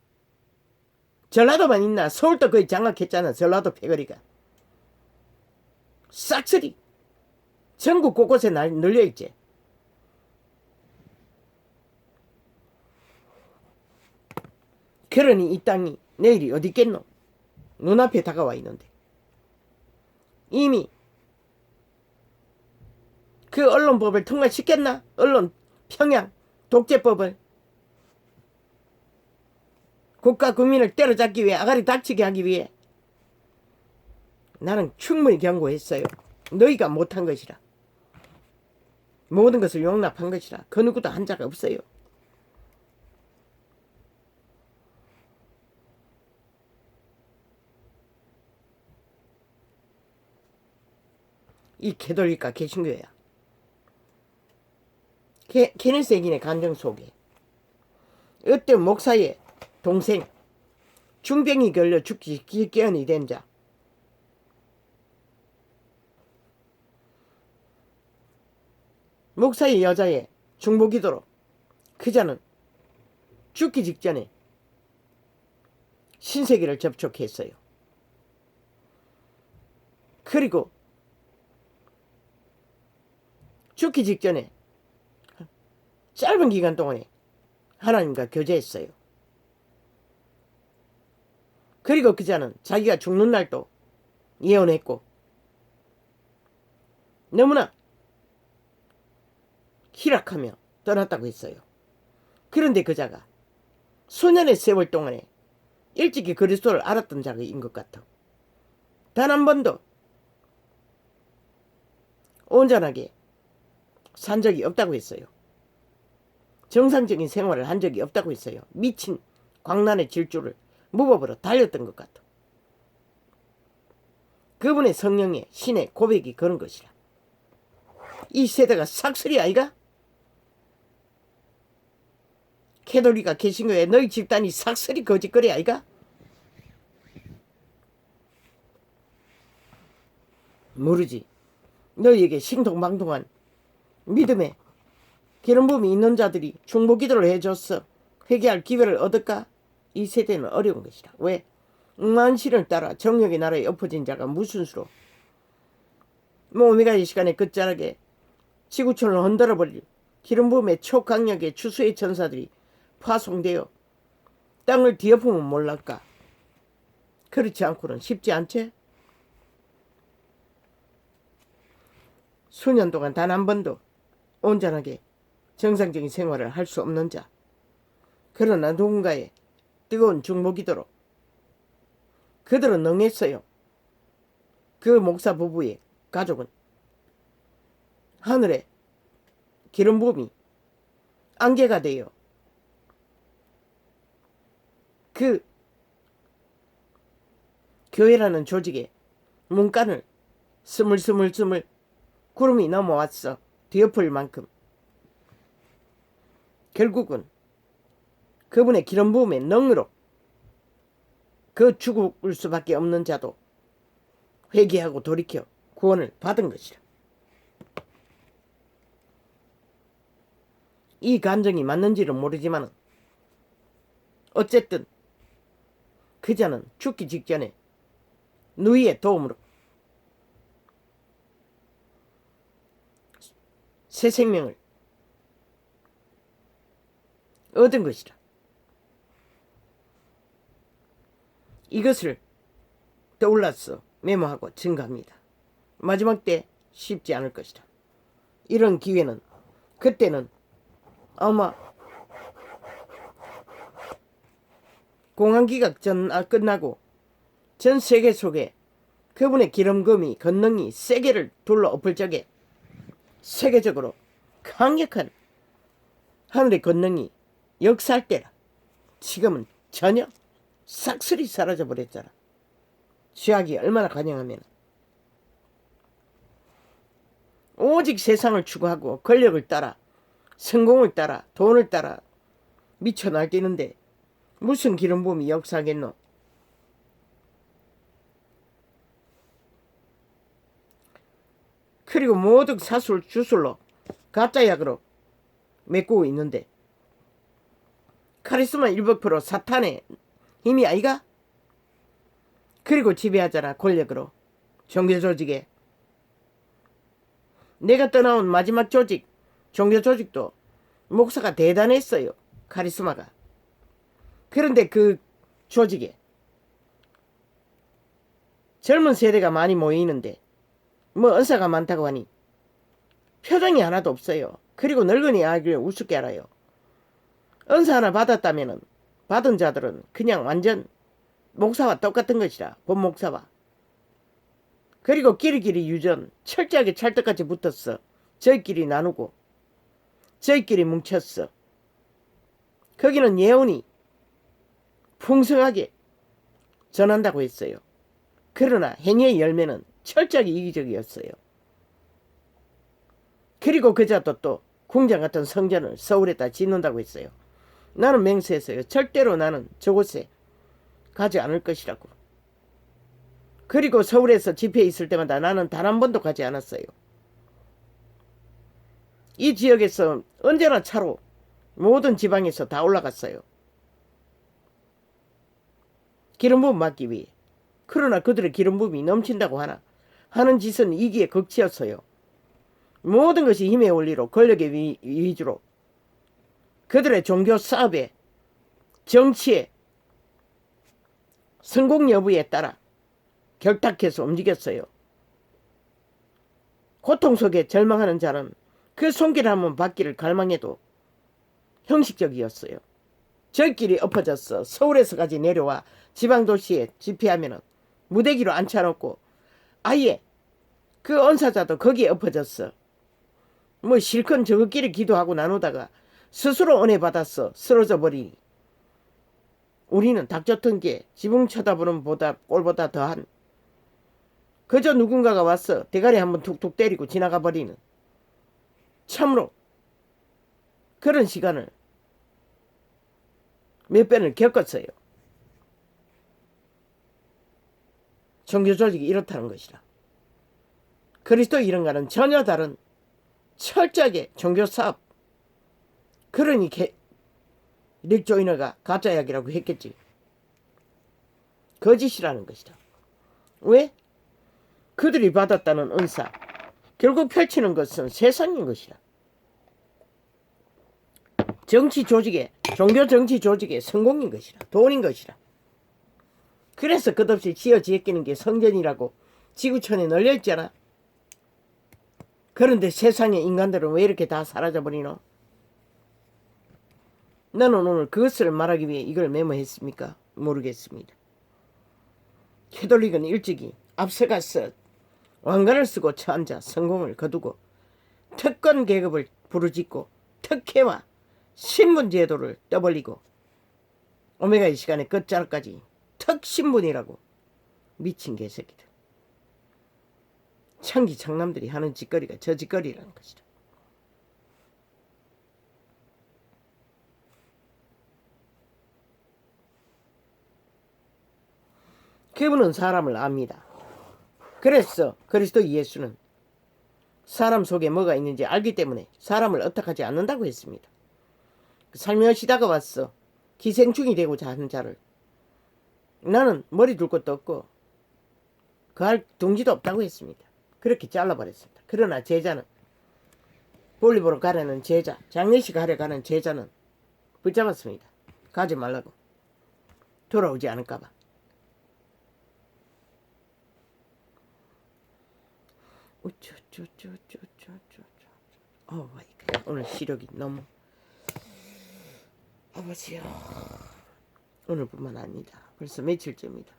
전라도만 있나? 서울도 거의 장악했잖아. 전라도 패거리가 싹쓸이 전국 곳곳에 널려있지. 그러니 이 땅이 내일이 어디 있겠노? 눈앞에 다가와 있는데 이미 그 언론법을 통과시켰나? 언론 평양 독재법을 국가 국민을 때려잡기 위해 아가리 닥치게 하기 위해 나는 충분히 경고했어요. 너희가 못한 것이라. 모든 것을 용납한 것이라. 그 누구도 한 자가 없어요. 이 개돌이가 개신교야. 케네스에긴의 간정 속에 어떤 목사의 동생 중병이 걸려 죽기 기견이 된 자, 목사의 여자의 중보기도로 그자는 죽기 직전에 신세계를 접촉했어요. 그리고 죽기 직전에 짧은 기간 동안에 하나님과 교제했어요. 그리고 그자는 자기가 죽는 날도 예언했고 너무나 희락하며 떠났다고 했어요. 그런데 그자가 수년의 세월 동안에 일찍이 그리스도를 알았던 자인 것 같아. 단 한 번도 온전하게 산 적이 없다고 했어요. 정상적인 생활을 한 적이 없다고 했어요. 미친 광란의 질주를 무법으로 달렸던 것 같아. 그분의 성령의 신의 고백이 그런 것이라. 이 세대가 삭슬이 아이가? 캐톨리가 개신교에 너희 집단이 삭슬이 거짓거리 아이가? 모르지. 너희에게 신통방통한 믿음에 기름 부음이 있는 자들이 중보기도를 해줬어. 회개할 기회를 얻을까? 이 세대는 어려운 것이라. 왜? 만신을 따라 정욕의 나라에 엎어진 자가 무슨 수로 오메가의 시간에 끝자락에 지구촌을 흔들어버릴 기름 부음의 초강력의 추수의 천사들이 파송되어 땅을 뒤엎으면 몰랄까? 그렇지 않고는 쉽지 않지? 수년 동안 단 한 번도 온전하게 정상적인 생활을 할 수 없는 자. 그러나 누군가의 뜨거운 중보기도로 그들은 응했어요. 그 목사 부부의 가족은 하늘에 기름 부음이 안개가 되어 그 교회라는 조직의 문간을 스물스물 구름이 넘어왔어. 뒤엎을 만큼. 결국은 그분의 기름 부음의 능으로 그 죽을 수밖에 없는 자도 회개하고 돌이켜 구원을 받은 것이라. 이 간증이 맞는지는 모르지만 어쨌든 그자는 죽기 직전에 누이의 도움으로 새 생명을 얻은 것이라. 이것을 떠올라서 메모하고 증가합니다. 마지막 때 쉽지 않을 것이라. 이런 기회는 그때는 아마 공황기가 끝나고 전 세계 속에 그분의 기름금이 권능이 세계를 둘러 엎을 적에 세계적으로 강력한 하늘의 권능이 역사할 때라. 지금은 전혀 싹쓸이 사라져버렸잖아. 죄악이 얼마나 간영하면 오직 세상을 추구하고 권력을 따라 성공을 따라 돈을 따라 미쳐 날뛰는데 무슨 기름 부음이 역사하겠노? 그리고 모두 사술 주술로 가짜 약으로 메꾸고 있는데 카리스마 100% 사탄의 힘이 아이가? 그리고 지배하잖아. 권력으로 종교 조직에. 내가 떠나온 마지막 조직 종교 조직도 목사가 대단했어요. 카리스마가. 그런데 그 조직에 젊은 세대가 많이 모이는데 뭐 은사가 많다고 하니 표정이 하나도 없어요. 그리고 늙은이 아기를 우습게 알아요. 은사 하나 받았다면은 받은 자들은 그냥 완전 목사와 똑같은 것이라. 본 목사와. 그리고 끼리끼리 유전 철저하게 찰떡같이 붙었어. 저희끼리 나누고 저희끼리 뭉쳤어. 거기는 예언이 풍성하게 전한다고 했어요. 그러나 행위의 열매는 철저하게 이기적이었어요. 그리고 그자도 또 궁전 같은 성전을 서울에다 짓는다고 했어요. 나는 맹세했어요. 절대로 나는 저곳에 가지 않을 것이라고. 그리고 서울에서 집회에 있을 때마다 나는 단 한 번도 가지 않았어요. 이 지역에서 언제나 차로 모든 지방에서 다 올라갔어요. 기름부음 받기 위해. 그러나 그들의 기름부음이 넘친다고 하는 짓은 이기에 극치였어요. 모든 것이 힘의 원리로 권력의 위주로 그들의 종교 사업에 정치에 성공 여부에 따라 결탁해서 움직였어요. 고통 속에 절망하는 자는 그 손길 한번 받기를 갈망해도 형식적이었어요. 저희끼리 엎어졌어. 서울에서까지 내려와 지방도시에 집회하면 무대기로 앉혀놓고 아예 그 언사자도 거기에 엎어졌어. 뭐 실컷 저것끼리 기도하고 나누다가 스스로 은혜 받았어. 쓰러져 버리니 우리는 닥쳤던 게 지붕 쳐다보는 꼴보다 더한 그저 누군가가 와서 대가리 한번 툭툭 때리고 지나가 버리는 참으로 그런 시간을 몇 번을 겪었어요. 종교 조직이 이렇다는 것이라. 그리스도 이런과는 전혀 다른 철저하게 종교 사업. 그러니 릭 조이너가 가짜 이야기라고 했겠지. 거짓이라는 것이다. 왜? 그들이 받았다는 은사. 결국 펼치는 것은 세상인 것이다. 정치 조직의 종교 정치 조직의 성공인 것이라. 돈인 것이라. 그래서 끝없이 지어지끼는 게 성전이라고 지구촌에 널려있잖아. 그런데 세상의 인간들은 왜 이렇게 다 사라져버리노? 나는 오늘 그것을 말하기 위해 이걸 메모했습니까? 모르겠습니다. 캐톨릭은 일찍이 앞서가서 왕관을 쓰고 처앉아 성공을 거두고 특권 계급을 부르짖고 특혜와 신분제도를 떠벌리고 오메가의 시간의 끝자락까지 특신분이라고 미친 개새끼들. 창기 창남들이 하는 짓거리가 저 짓거리라는 것이다. 그분은 사람을 압니다. 그래서 그리스도 예수는 사람 속에 뭐가 있는지 알기 때문에 사람을 어떡하지 않는다고 했습니다. 살며시 다가왔어. 기생충이 되고자 하는 자를. 나는 머리 둘 것도 없고 그할 둥지도 없다고 했습니다. 그렇게 잘라버렸습니다. 그러나 제자는 볼리보로 가려는 제자, 장례식 하러 가는 제자는 붙잡았습니다. 가지 말라고. 돌아오지 않을까봐. 오늘 시력이 너무 아버지요. 오늘뿐만 아니다. 벌써 며칠째입니다.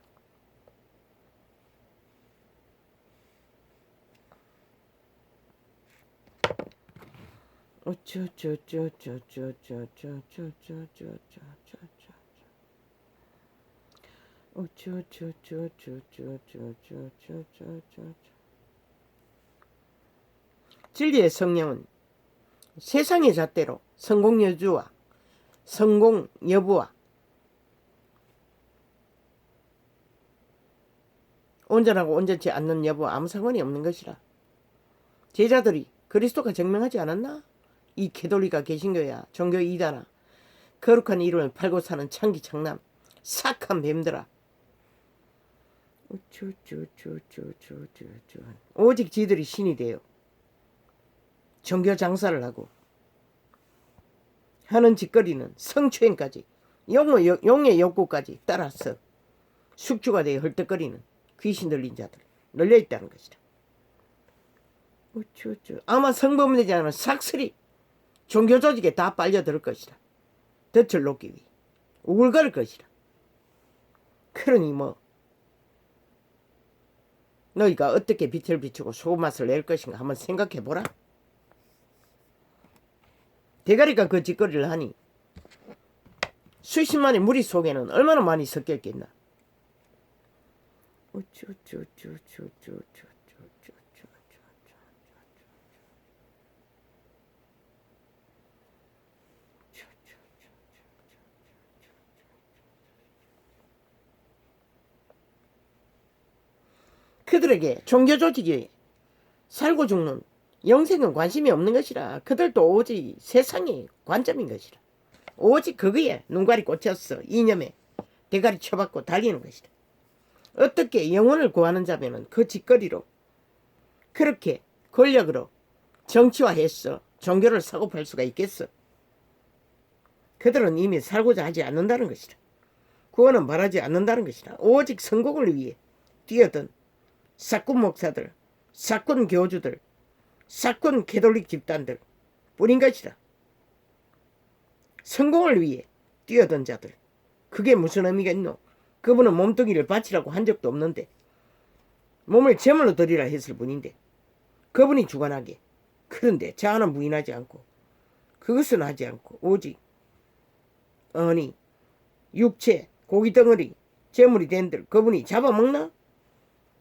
진리의 성령은 세상의 잣대로 성공 여부와 온전하고 온전치 않는 여부와 아무 상관이 없는 것이라. 제자들이 그리스도가 증명하지 않았나? 이 캐톨릭과 개신교야 종교 이단아 거룩한 이름을 팔고 사는 창기 창남 삭한 뱀들아. 오직 지들이 신이 돼요. 종교 장사를 하고 하는 짓거리는 성추행까지 용의 욕구까지 따라서 숙주가 되어 헐떡거리는 귀신 들린 자들 널려있다는 것이다. 아마 성범되지 않은 삭슬이 종교 조직에 다 빨려들 것이다. 덫을 놓기 위해 우글거릴 것이다. 그러니 뭐 너희가 어떻게 빛을 비추고 소맛을 낼 것인가 한번 생각해보라. 대가리가 그 짓거리를 하니 수십만의 무리 속에는 얼마나 많이 섞였겠나. 그들에게 종교 조직이 살고 죽는 영생은 관심이 없는 것이라. 그들도 오직 세상의 관점인 것이라. 오직 그거에 눈깔이 꽂혔어. 이념에 대가리 쳐박고 달리는 것이다. 어떻게 영혼을 구하는 자면은 그 짓거리로 그렇게 권력으로 정치화했어. 종교를 사고 팔 수가 있겠어. 그들은 이미 살고자 하지 않는다는 것이다. 구원은 바라지 않는다는 것이다. 오직 성공을 위해 뛰어든 사꾼 목사들, 사꾼 교주들, 사꾼 개톨릭 집단들 뿐인 것이다. 성공을 위해 뛰어든 자들. 그게 무슨 의미가 있노? 그분은 몸뚱이를 바치라고 한 적도 없는데 몸을 제물로 드리라 했을 뿐인데 그분이 주관하게. 그런데 자아는 부인하지 않고 그것은 하지 않고 오직 아니 육체 고기덩어리 제물이 된들 그분이 잡아먹나?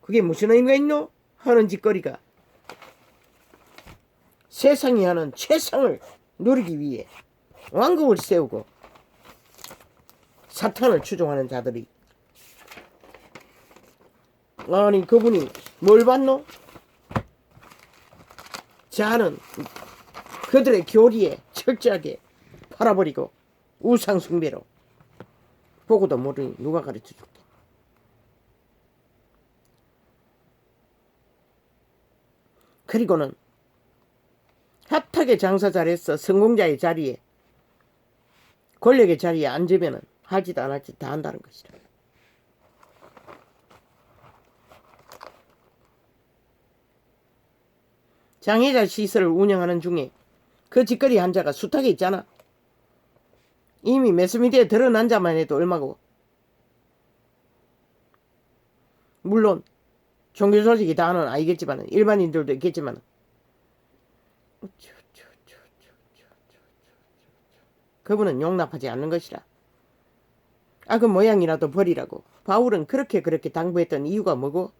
그게 무슨 의미가 있노? 하는 짓거리가 세상이 하는 최상을 누리기 위해 왕국을 세우고 사탄을 추종하는 자들이 아니 그분이 뭘 받노? 자는 그들의 교리에 철저하게 팔아버리고 우상숭배로 보고도 모르니 누가 가르쳐줄게. 그리고는 핫하게 장사 잘해서 성공자의 자리에 권력의 자리에 앉으면 하지도 안 할지 다 한다는 것이다. 장애자 시설을 운영하는 중에 그 짓거리 한 자가 숱하게 있잖아. 이미 매스미디어에 드러난 자만 해도 얼마고. 물론 종교 조직이 다는 아니겠지만 일반인들도 있겠지만 그분은 용납하지 않는 것이라. 그 모양이라도 버리라고 바울은 그렇게 당부했던 이유가 뭐고?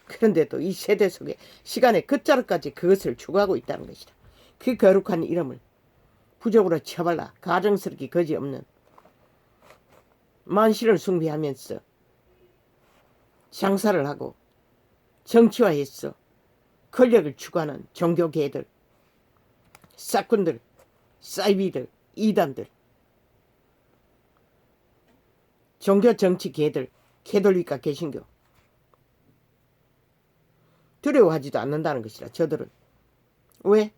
그런데도 이 세대 속에 시간의 끝자락까지 그것을 추구하고 있다는 것이다. 그 거룩한 이름을 부적으로 쳐발라 가정스럽게 거지없는 만신을 숭배하면서 장사를 하고 정치화했어. 권력을 추구하는 종교계들, 사꾼들, 사이비들, 이단들, 종교 정치계들, 캐톨릭과 개신교 두려워하지도 않는다는 것이라. 저들은 왜?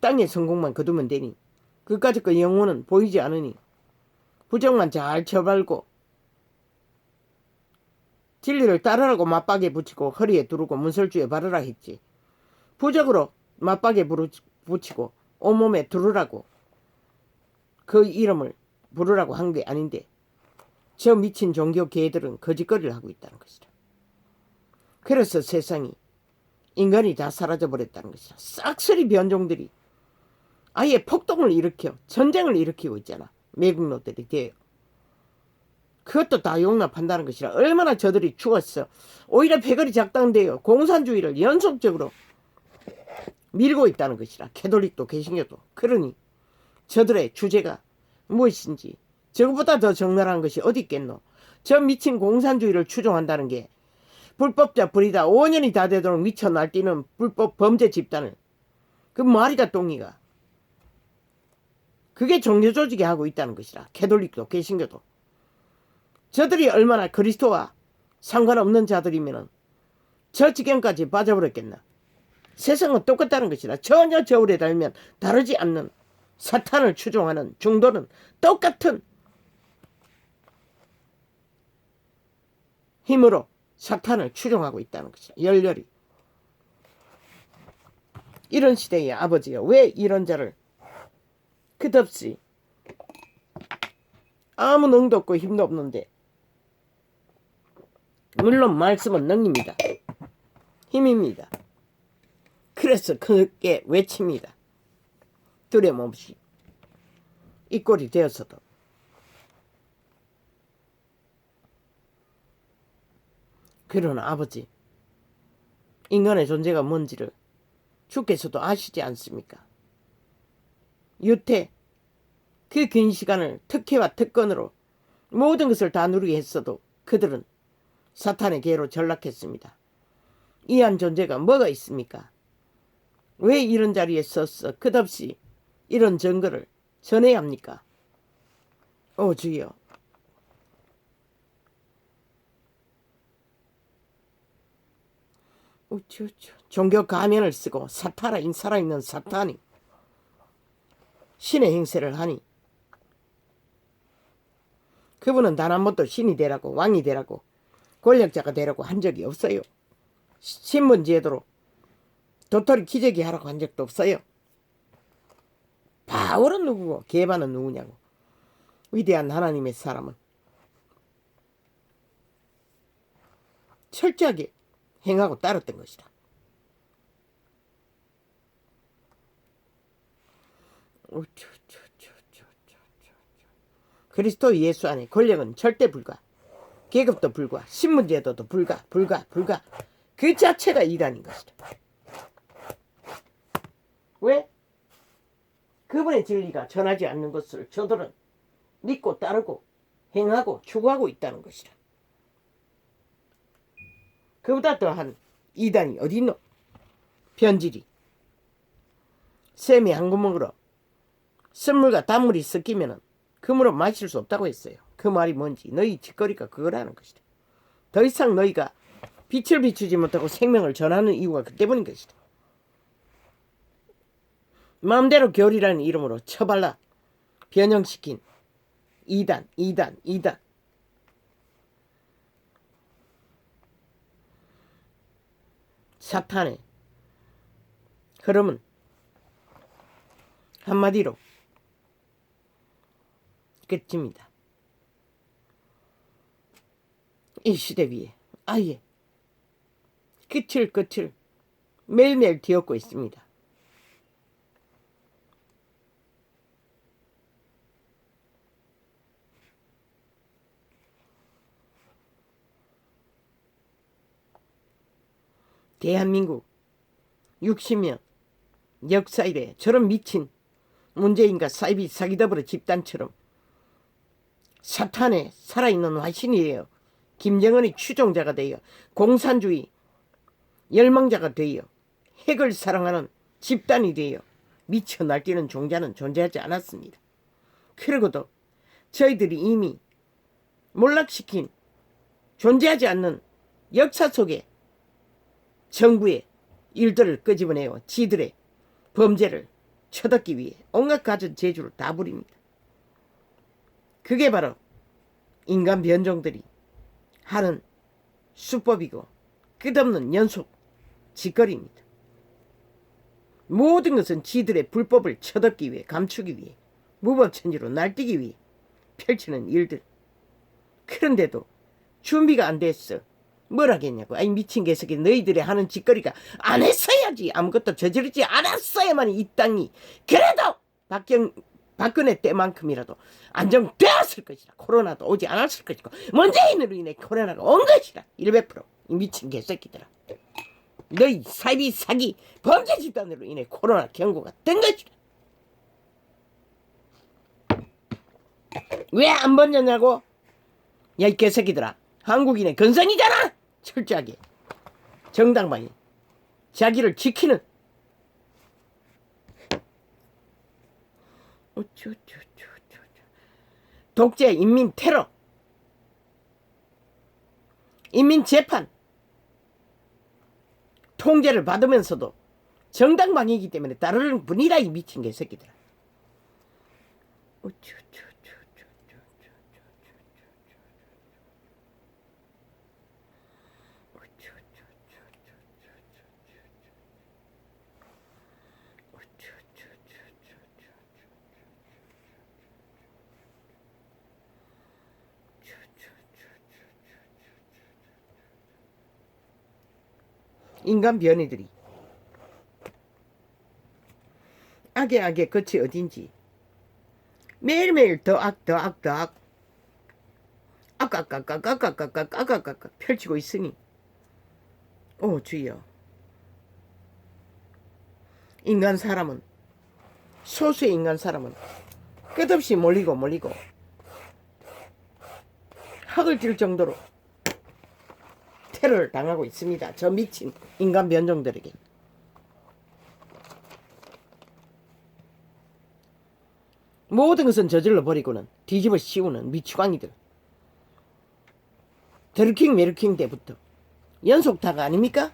땅의 성공만 거두면 되니 그까짓 그 영혼은 보이지 않으니 부정만 잘 쳐발고 진리를 따르라고 맞박에 붙이고 허리에 두르고 문설주에 바르라 했지. 부적으로 맞박에 붙이고 온몸에 두르라고 그 이름을 부르라고 한 게 아닌데 저 미친 종교 개들은 거짓거리를 하고 있다는 것이다. 그래서 세상이 인간이 다 사라져버렸다는 것이다. 싹쓸이 변종들이 아예 폭동을 일으켜 전쟁을 일으키고 있잖아. 매국노들이 돼요. 그것도 다 용납한다는 것이라. 얼마나 저들이 죽었어. 오히려 패거리 작당돼요. 공산주의를 연속적으로 밀고 있다는 것이라. 캐톨릭도 개신교도. 그러니 저들의 주제가 무엇인지 저것보다 더 적나라한 것이 어디 있겠노. 저 미친 공산주의를 추종한다는 게 불법자 부리다 5년이 다 되도록 미쳐 날뛰는 불법 범죄 집단을 그 마리가 똥이가 그게 종교조직이 하고 있다는 것이라. 캐톨릭도 개신교도. 저들이 얼마나 그리스도와 상관없는 자들이면 저 지경까지 빠져버렸겠나. 세상은 똑같다는 것이라. 전혀 저울에 달면 다르지 않는 사탄을 추종하는 중도는 똑같은 힘으로 사탄을 추종하고 있다는 것이라. 열렬히. 이런 시대의 아버지여, 왜 이런 자를 끝없이 아무 능도 없고 힘도 없는데, 물론 말씀은 능입니다. 힘입니다. 그래서 그게 외칩니다. 두려움 없이. 이 꼴이 되었어도. 그러나 아버지, 인간의 존재가 뭔지를 주께서도 아시지 않습니까? 유태, 그 긴 시간을 특혜와 특권으로 모든 것을 다 누리게 했어도 그들은 사탄의 계로 전락했습니다. 이한 존재가 뭐가 있습니까? 왜 이런 자리에 서서 끝없이 이런 증거를 전해야 합니까? 주여. 종교 가면을 쓰고 살아있는 사탄이 신의 행세를 하니 그분은 단 한 번도 신이 되라고 왕이 되라고 권력자가 되라고 한 적이 없어요. 신분 제도로 도토리 기저귀 하라고 한 적도 없어요. 바울은 누구고 게바는 누구냐고. 위대한 하나님의 사람은 철저하게 행하고 따랐던 것이다. 그리스도 예수 안에 권력은 절대 불가, 계급도 불가, 신분제도도 불가. 그 자체가 이단인 것이다. 왜? 그분의 진리가 전하지 않는 것을 저들은 믿고 따르고 행하고 추구하고 있다는 것이다. 그보다 더한 이단이 어디 있노? 변질이. 샘이 한 구멍으로 샘물과 단물이 섞이면 그 물을 마실 수 없다고 했어요. 그 말이 뭔지 너희 짓거리가 그거라는 것이다. 더 이상 너희가 빛을 비추지 못하고 생명을 전하는 이유가 그 때문인 것이다. 마음대로 교리라는 이름으로 처발라 변형시킨 이단. 사탄의 흐름은 한마디로 끝입니다. 이 시대 위에 아예 끝을 매일매일 뒤엎고 있습니다. 대한민국 60년 역사 이래 저런 미친 문재인과 사기더불어 집단처럼 사탄의 살아있는 화신이에요. 김정은이 추종자가 되어 공산주의 열망자가 되어 핵을 사랑하는 집단이 되어 미쳐 날뛰는 종자는 존재하지 않았습니다. 그러고도 저희들이 이미 몰락시킨 존재하지 않는 역사 속에 정부의 일들을 끄집어내어 지들의 범죄를 쳐닫기 위해 온갖 가진 재주를 다 부립니다. 그게 바로 인간 변종들이 하는 수법이고 끝없는 연속 짓거리입니다. 모든 것은 지들의 불법을 쳐닫기 위해 감추기 위해 무법천지로 날뛰기 위해 펼치는 일들. 그런데도 준비가 안 됐어. 뭘 하겠냐고. 아이 미친 개새끼 너희들이 하는 짓거리가 안 했어야지. 아무것도 저지르지 않았어야만 이 땅이 그래도 박근혜 때만큼이라도 안정되었을 것이다. 코로나도 오지 않았을 것이고 문재인으로 인해 코로나가 온 것이다. 100%. 이 미친 개새끼들아. 너희 사기 범죄 집단으로 인해 코로나 경고가 뜬 것이다. 왜 안 번졌냐고? 야 이 개새끼들아. 한국인의 근성이잖아. 철저하게 정당방위 자기를 지키는 독재 인민 테러 인민 재판 통제를 받으면서도 정당방위이기 때문에 따르는 분이라 이 미친 개새끼들아. 인간 변이들이 악의 끝이 어딘지 매일매일 더악 펼치고 있으니 주여. 소수의 인간 사람은 끝없이 몰리고 학을 질 정도로 테러를 당하고 있습니다. 저 미친 인간 변종들에게. 모든 것은 저질러 버리고는 뒤집어 씌우는 미추광이들. 드루킹 메르킹 때부터 연속타가 아닙니까?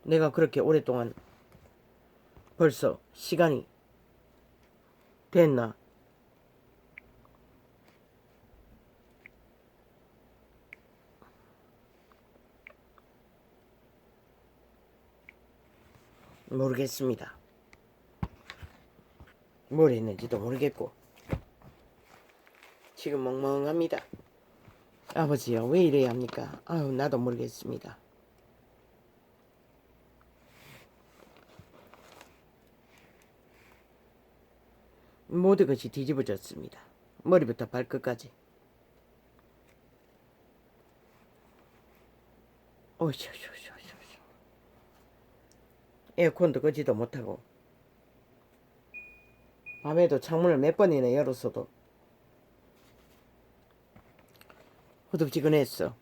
내가 그렇게 오랫동안 벌써 시간이 됐나? 모르겠습니다. 뭘 했는지도 모르겠고 지금 멍멍합니다. 아버지요, 왜 이래야 합니까? 아유, 나도 모르겠습니다. 모든 것이 뒤집어졌습니다. 머리부터 발끝까지. 오쇼쇼쇼쇼쇼. 에어컨도 끄지도 못하고 밤에도 창문을 몇 번이나 열었어도 후덥지근했어.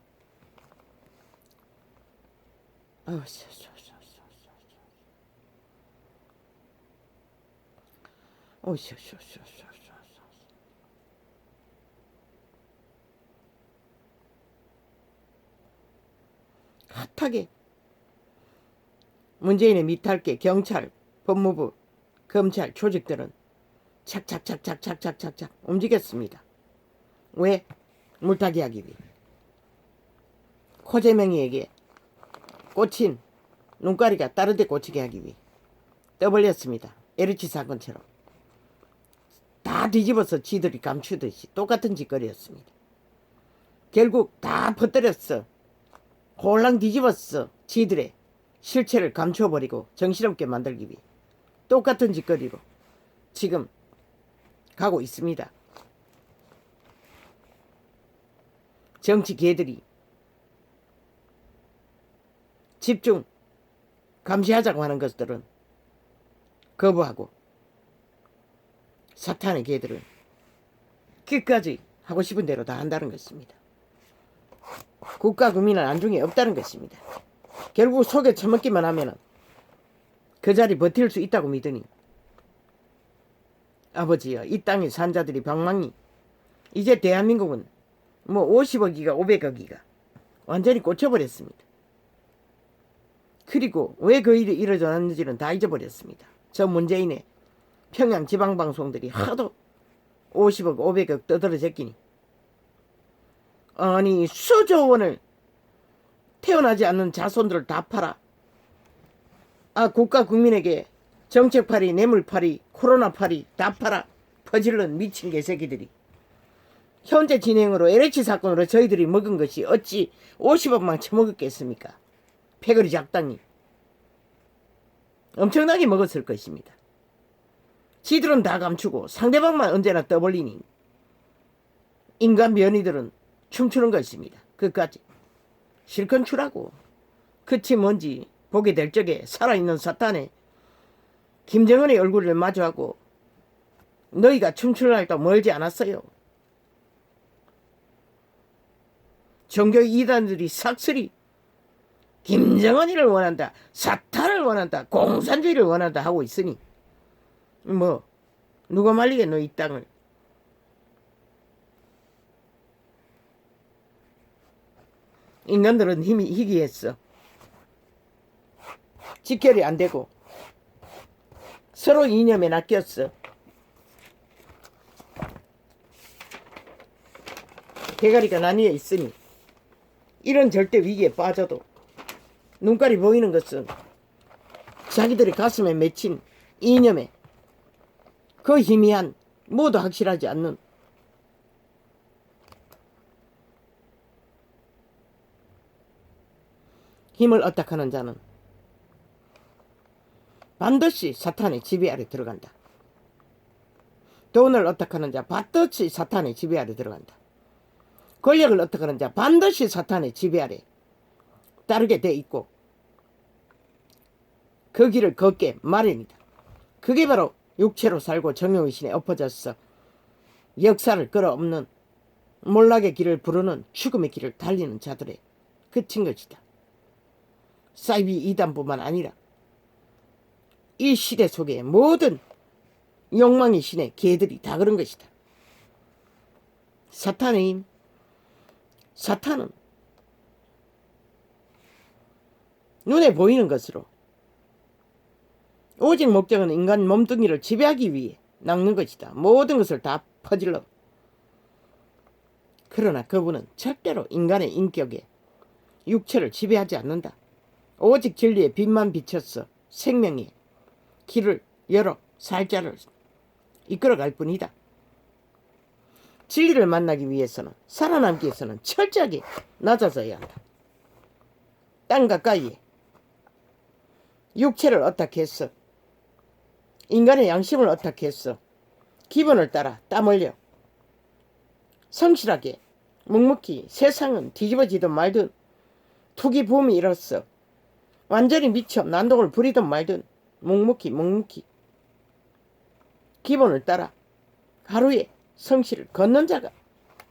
핫하게 문재인의 밑할게 경찰, 법무부, 검찰, 조직들은 착착착착착착착착 움직였습니다. 왜? 물타기 하기 위해. 코재명이에게 꽂힌 눈가리가 다른 데 꽂히게 하기 위해 떠벌렸습니다. LH 사건처럼. 다 뒤집어서 지들이 감추듯이 똑같은 짓거리였습니다. 결국 다 퍼뜨렸어. 홀랑 뒤집었어. 지들의 실체를 감춰버리고 정신없게 만들기 위해 똑같은 짓거리로 지금 가고 있습니다. 정치 개들이 집중 감시하자고 하는 것들은 거부하고 사탄의 개들은 끝까지 하고 싶은 대로 다 한다는 것입니다. 국가 국민은 안중에 없다는 것입니다. 결국 속에 처먹기만 하면 그 자리 버틸 수 있다고 믿으니 아버지여, 이 땅의 산자들이 방망이 이제 대한민국은 뭐 50억이가 500억이가 완전히 꽂혀버렸습니다. 그리고 왜 그 일이 이루어졌는지는 다 잊어버렸습니다. 저 문재인의 평양 지방방송들이 하도 50억 500억 떠들어 제끼니 아니 수조원을 태어나지 않는 자손들을 다 팔아 국가 국민에게 정책팔이 뇌물팔이 코로나팔이 다 팔아 퍼질른 미친 개새끼들이 현재 진행으로 LH 사건으로 저희들이 먹은 것이 어찌 50억만 처먹었겠습니까? 패거리 작당이 엄청나게 먹었을 것입니다. 지들은 다 감추고 상대방만 언제나 떠벌리니 인간 변이들은 춤추는 것입니다. 끝까지 실컷 추라고. 끝이 뭔지 보게 될 적에 살아있는 사탄에 김정은의 얼굴을 마주하고 너희가 춤출 날도 멀지 않았어요. 종교 이단들이 싹쓸이 김정은이를 원한다, 사탄을 원한다, 공산주의를 원한다 하고 있으니 뭐 누가 말리겠노 이 땅을. 인간들은 힘이 희귀했어. 직결이 안 되고 서로 이념에 낚였어. 대가리가 나뉘어 있으니 이런 절대 위기에 빠져도 눈깔이 보이는 것은 자기들의 가슴에 맺힌 이념에 그 희미한 모두 확실하지 않는 힘을 얻탁하는 자는 반드시 사탄의 지배 아래 들어간다. 돈을 얻탁하는 자 반드시 사탄의 지배 아래 들어간다. 권력을 얻탁하는 자 반드시 사탄의 지배 아래 따르게 돼 있고 그 길을 걷게 마련이다. 그게 바로 육체로 살고 정욕의신에 엎어져서 역사를 끌어엎는 몰락의 길을 부르는 죽음의 길을 달리는 자들에 그친 것이다. 사이비 이단뿐만 아니라 이 시대 속의 모든 욕망의 신의 개들이 다 그런 것이다. 사탄의 힘, 사탄은 눈에 보이는 것으로 오직 목적은 인간 몸뚱이를 지배하기 위해 낚는 것이다. 모든 것을 다 퍼질러. 그러나 그분은 절대로 인간의 인격에 육체를 지배하지 않는다. 오직 진리의 빛만 비춰서 생명의 길을 열어 살자를 이끌어갈 뿐이다. 진리를 만나기 위해서는, 살아남기 위해서는 철저하게 낮아져야 한다. 땅 가까이에 육체를 어떻게 했어? 인간의 양심을 어떻게 했어? 기분을 따라 땀 흘려 성실하게 묵묵히 세상은 뒤집어지든 말든 투기 붐이 일었어. 완전히 미쳐 난동을 부리든 말든 묵묵히 기본을 따라 하루에 성실을 걷는 자가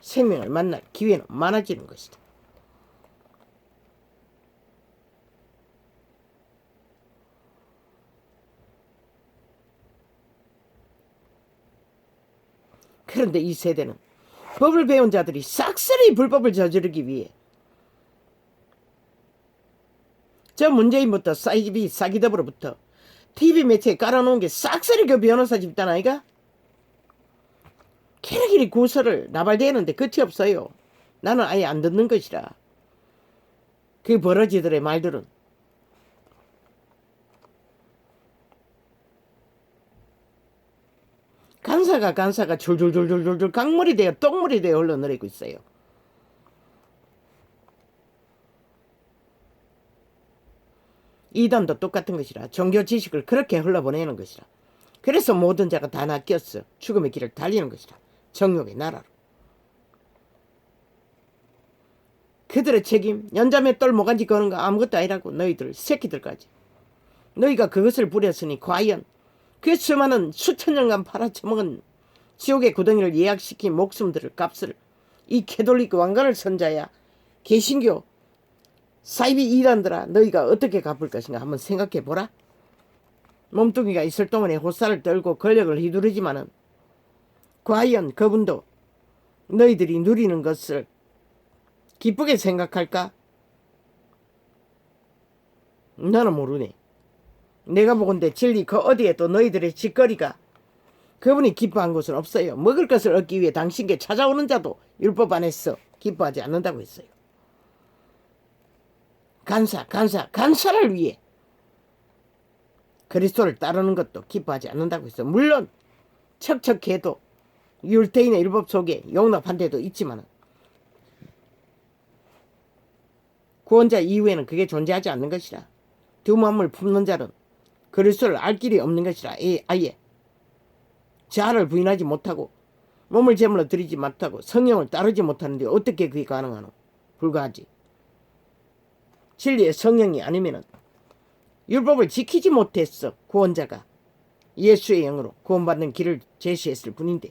생명을 만날 기회는 많아지는 것이다. 그런데 이 세대는 법을 배운 자들이 싹쓸이 불법을 저지르기 위해 저 문재인부터 사이비 사기더브로부터 TV 매체에 깔아놓은 게 싹쓸이 그 변호사 집단 아이가? 캐릭이 고소를 나발대는데 끝이 없어요. 나는 아예 안 듣는 것이라. 그 버러지들의 말들은 간사가 줄줄줄줄줄 강물이 되어 똥물이 되어 흘러내리고 있어요. 이단도 똑같은 것이라. 종교 지식을 그렇게 흘러보내는 것이라. 그래서 모든 자가 다 낚였어. 죽음의 길을 달리는 것이라. 정욕의 나라로. 그들의 책임, 연자매 똘 모간지 거는 거 아무것도 아니라고. 너희들 새끼들까지. 너희가 그것을 부렸으니 과연 그 수많은 수천 년간 팔아쳐먹은 지옥의 구덩이를 예약시킨 목숨들을 값을 이 캐톨릭 왕관을 선자야 개신교 사이비 이단들아 너희가 어떻게 갚을 것인가 한번 생각해보라. 몸뚱이가 있을 동안에 호사를 떨고 권력을 휘두르지만은 과연 그분도 너희들이 누리는 것을 기쁘게 생각할까? 나는 모르네. 내가 보건대 진리 그 어디에도 너희들의 짓거리가 그분이 기뻐한 것은 없어요. 먹을 것을 얻기 위해 당신께 찾아오는 자도 율법 안에서 기뻐하지 않는다고 했어요. 간사를 위해 그리스도를 따르는 것도 기뻐하지 않는다고 했어요. 물론 척척해도 율대인의 율법 속에 용납한 데도 있지만 구원자 이후에는 그게 존재하지 않는 것이라. 두 마음을 품는 자는 그리스도를 알 길이 없는 것이라. 아예 자아를 부인하지 못하고 몸을 제물로 드리지 못하고 성령을 따르지 못하는데 어떻게 그게 가능하노? 불가하지. 진리의 성령이 아니면은 율법을 지키지 못했어. 구원자가 예수의 영으로 구원받는 길을 제시했을 뿐인데.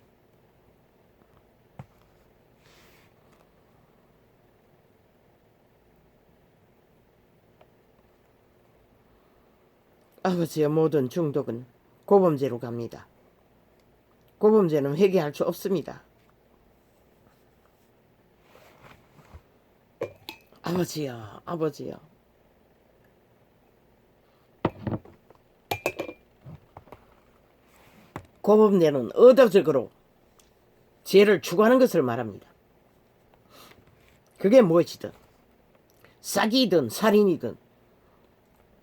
아버지의 모든 중독은 고범죄로 갑니다. 고범죄는 회개할 수 없습니다. 아버지여. 고범죄는 의도적으로 죄를 추구하는 것을 말합니다. 그게 무엇이든 사기든 살인이든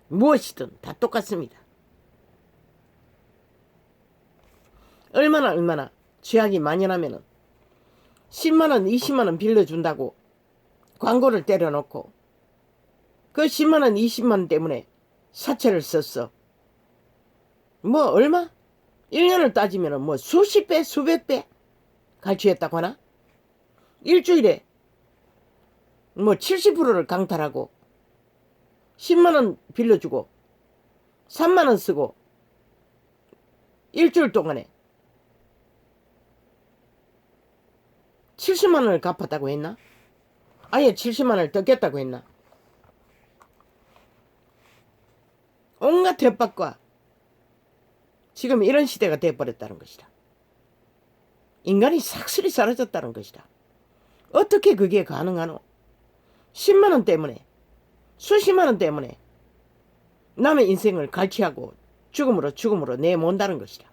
무엇이든 다 똑같습니다. 얼마나 죄악이 만연하면은 10만원 20만원 빌려준다고 광고를 때려놓고 그 10만원 20만원 때문에 사채를 썼어. 뭐 얼마? 1년을 따지면은 뭐 수십 배 수백 배 갈취했다고 하나? 일주일에 뭐 70%를 강탈하고 10만원 빌려주고 3만원 쓰고 일주일 동안에 70만 원을 갚았다고 했나? 아예 70만 원을 뜯겠다고 했나? 온갖 협박과 지금 이런 시대가 돼버렸다는 것이다. 인간이 삭슬이 사라졌다는 것이다. 어떻게 그게 가능하노? 10만 원 때문에, 수십만 원 때문에 남의 인생을 갈취하고 죽음으로 내몬다는 것이다.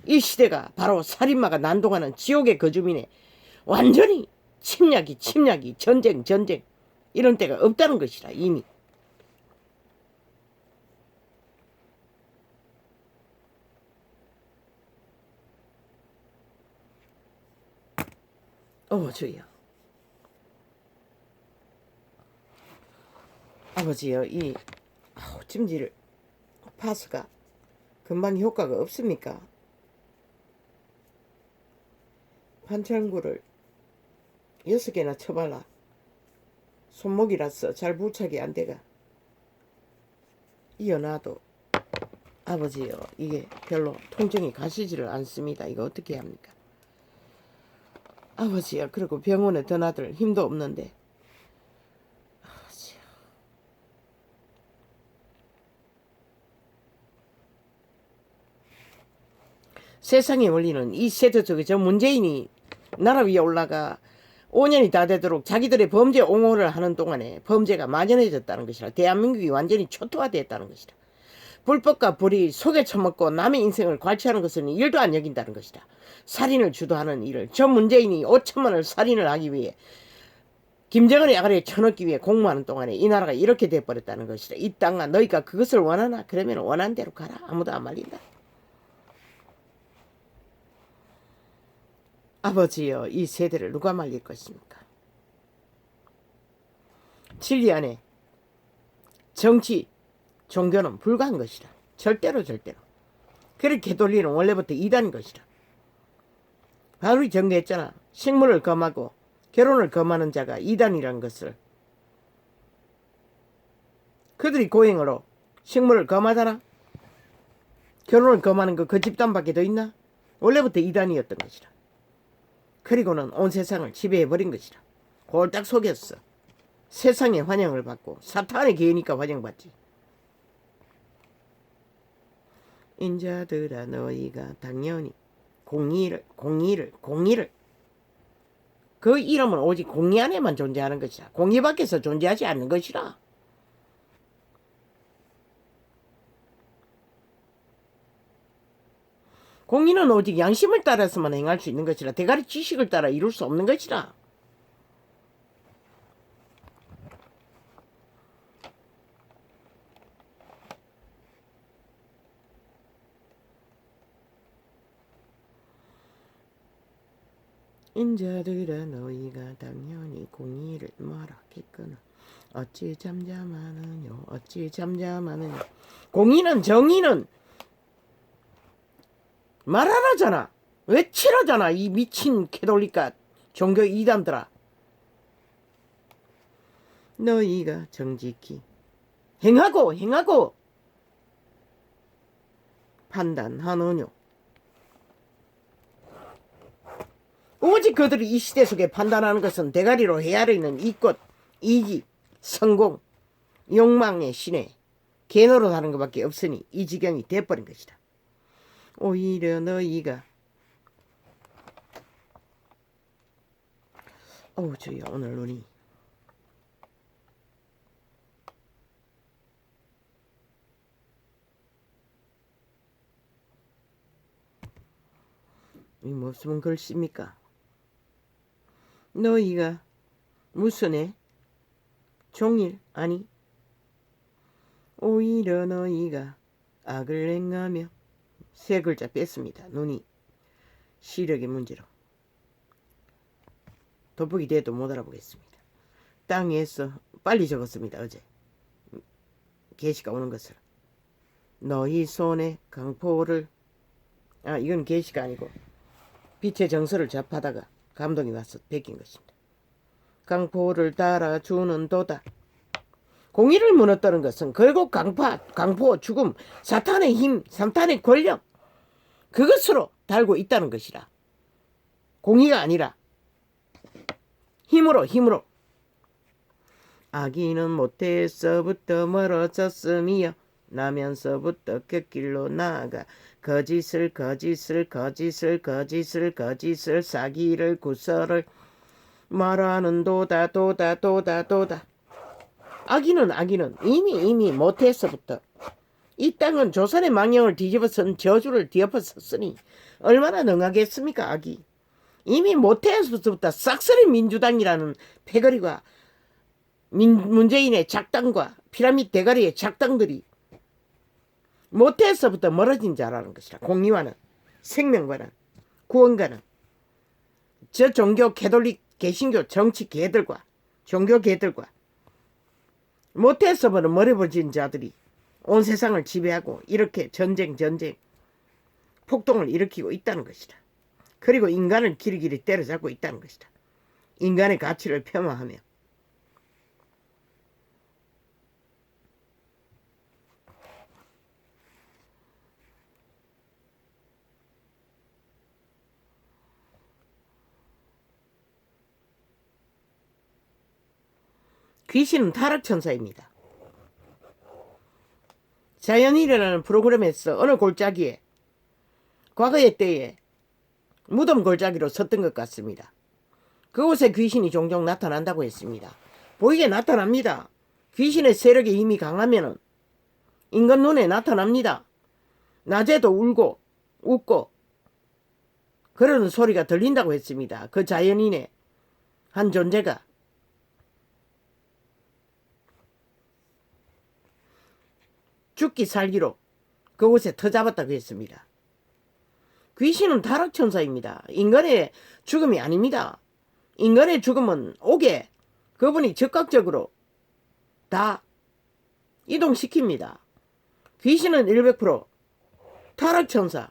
이 시대가 바로 살인마가 난동하는 지옥의 거주민의 완전히 침략이 전쟁 이런 때가 없다는 것이다. 이미. 주여. 아버지여, 이 찜질 파스가 금방 효과가 없습니까? 반창고를 6개나 쳐발라. 손목이라서 잘 부착이 안 돼가. 이어놔도 아버지요, 이게 별로 통증이 가시지를 않습니다. 이거 어떻게 합니까? 아버지야, 그리고 병원에 더 나들 힘도 없는데. 아버지야. 세상의 원리는 이 세대 속에 저 문재인이 나라 위에 올라가 5년이 다 되도록 자기들의 범죄 옹호를 하는 동안에 범죄가 만연해졌다는 것이라. 대한민국이 완전히 초토화되었다는 것이다. 불법과 불이 속에 처먹고 남의 인생을 괄취하는 것은 일도 안 여긴다는 것이다. 살인을 주도하는 일을 저 문재인이 5천만 원을 살인을 하기 위해 김정은의 아가리에 쳐넣기 위해 공모하는 동안에 이 나라가 이렇게 돼버렸다는 것이다. 이 땅아, 너희가 그것을 원하나? 그러면 원하는 대로 가라. 아무도 안 말린다. 아버지여, 이 세대를 누가 말릴 것입니까? 진리 안에 정치, 종교는 불가한 것이다. 절대로. 그렇게 돌리는 원래부터 이단인 것이다. 바울이 전개했잖아. 식물을 검하고 결혼을 검하는 자가 이단이라는 것을. 그들이 고행으로 식물을 검하잖아. 결혼을 검하는 거 그 집단밖에 더 있나? 원래부터 이단이었던 것이다. 그리고는 온 세상을 지배해버린 것이다. 홀딱 속였어. 세상의 환영을 받고 사탄의 개니까 환영받지. 인자들아, 너희가 당연히 공의를 그 이름은 오직 공의 안에만 존재하는 것이다. 공의 밖에서 존재하지 않는 것이라. 공의는 오직 양심을 따라서만 행할 수 있는 것이라. 대가리 지식을 따라 이룰 수 없는 것이라. 인자들아, 너희가 당연히 공의를 말하겠거나 어찌 잠잠하느냐. 공의는, 정의는 말하라잖아. 외치라잖아. 이 미친 캐톨릭과 종교 이단들아. 너희가 정직히 행하고 판단하노뇨. 오직 그들이 이 시대 속에 판단하는 것은 대가리로 헤아려 있는 이꽃, 이기, 성공, 욕망의 신에 개노릇하는 것밖에 없으니 이 지경이 돼버린 것이다. 오히려 너희가 주여, 오늘 눈이 이 무슨 글씨입니까? 너희가 무슨 애? 종일? 아니, 오히려 너희가 악을 행하며 세 글자 뺐습니다. 눈이 시력의 문제로 돋보기 돼도 못 알아보겠습니다. 땅에서 빨리 적었습니다. 어제 계시가 오는 것을. 너희 손에 강포를, 이건 계시가 아니고 빛의 정서를 접하다가 감동이 와서 베낀 것입니다. 강포를 달아주는 도다. 공의를 무너뜨린 것은 결국 강포, 죽음, 사탄의 힘, 사탄의 권력, 그것으로 달고 있다는 것이라. 공의가 아니라 힘으로 힘으로. 아기는 못해서부터 멀어졌으며 나면서부터 곁길로 나아가 거짓을 사기를 구설을 말하는 도다. 아기는 이미 못해서부터 이 땅은 조선의 망령을 뒤집어선 저주를 뒤엎었으니 얼마나 능하겠습니까. 아기 이미 못해서부터 싹쓸이 민주당이라는 패거리가 문재인의 작당과 피라미드 대가리의 작당들이 못해서부터 멀어진 자라는 것이라. 공리와는 생명과는 구원과는 저 종교 개돌릭 개신교 정치 개들과 종교 개들과 못해서부터 멀어진 자들이 온 세상을 지배하고 이렇게 전쟁 폭동을 일으키고 있다는 것이다. 그리고 인간을 길이길이 때려잡고 있다는 것이다. 인간의 가치를 폄하하며. 귀신은 타락천사입니다. 자연일이라는 프로그램에서 어느 골짜기에 과거의 때에 무덤 골짜기로 섰던 것 같습니다. 그곳에 귀신이 종종 나타난다고 했습니다. 보이게 나타납니다. 귀신의 세력이 힘이 강하면 인간 눈에 나타납니다. 낮에도 울고 웃고 그러는 소리가 들린다고 했습니다. 그 자연인의 한 존재가 죽기 살기로 그곳에 터잡았다고 했습니다. 귀신은 타락천사입니다. 인간의 죽음이 아닙니다. 인간의 죽음은 오게 그분이 즉각적으로 다 이동시킵니다. 귀신은 100% 타락천사,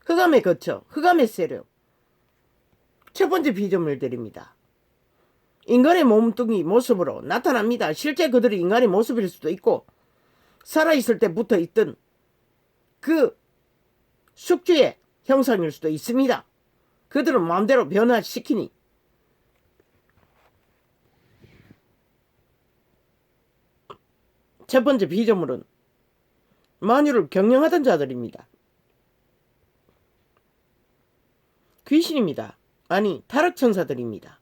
흑암의 거처, 흑암의 세력. 첫 번째 비전을 드립니다. 인간의 몸뚱이 모습으로 나타납니다. 실제 그들이 인간의 모습일 수도 있고 살아있을 때 붙어있던 그 숙주의 형상일 수도 있습니다. 그들은 마음대로 변화시키니 첫 번째 비전물은 만유를 경영하던 자들입니다. 귀신입니다. 아니 타락천사들입니다.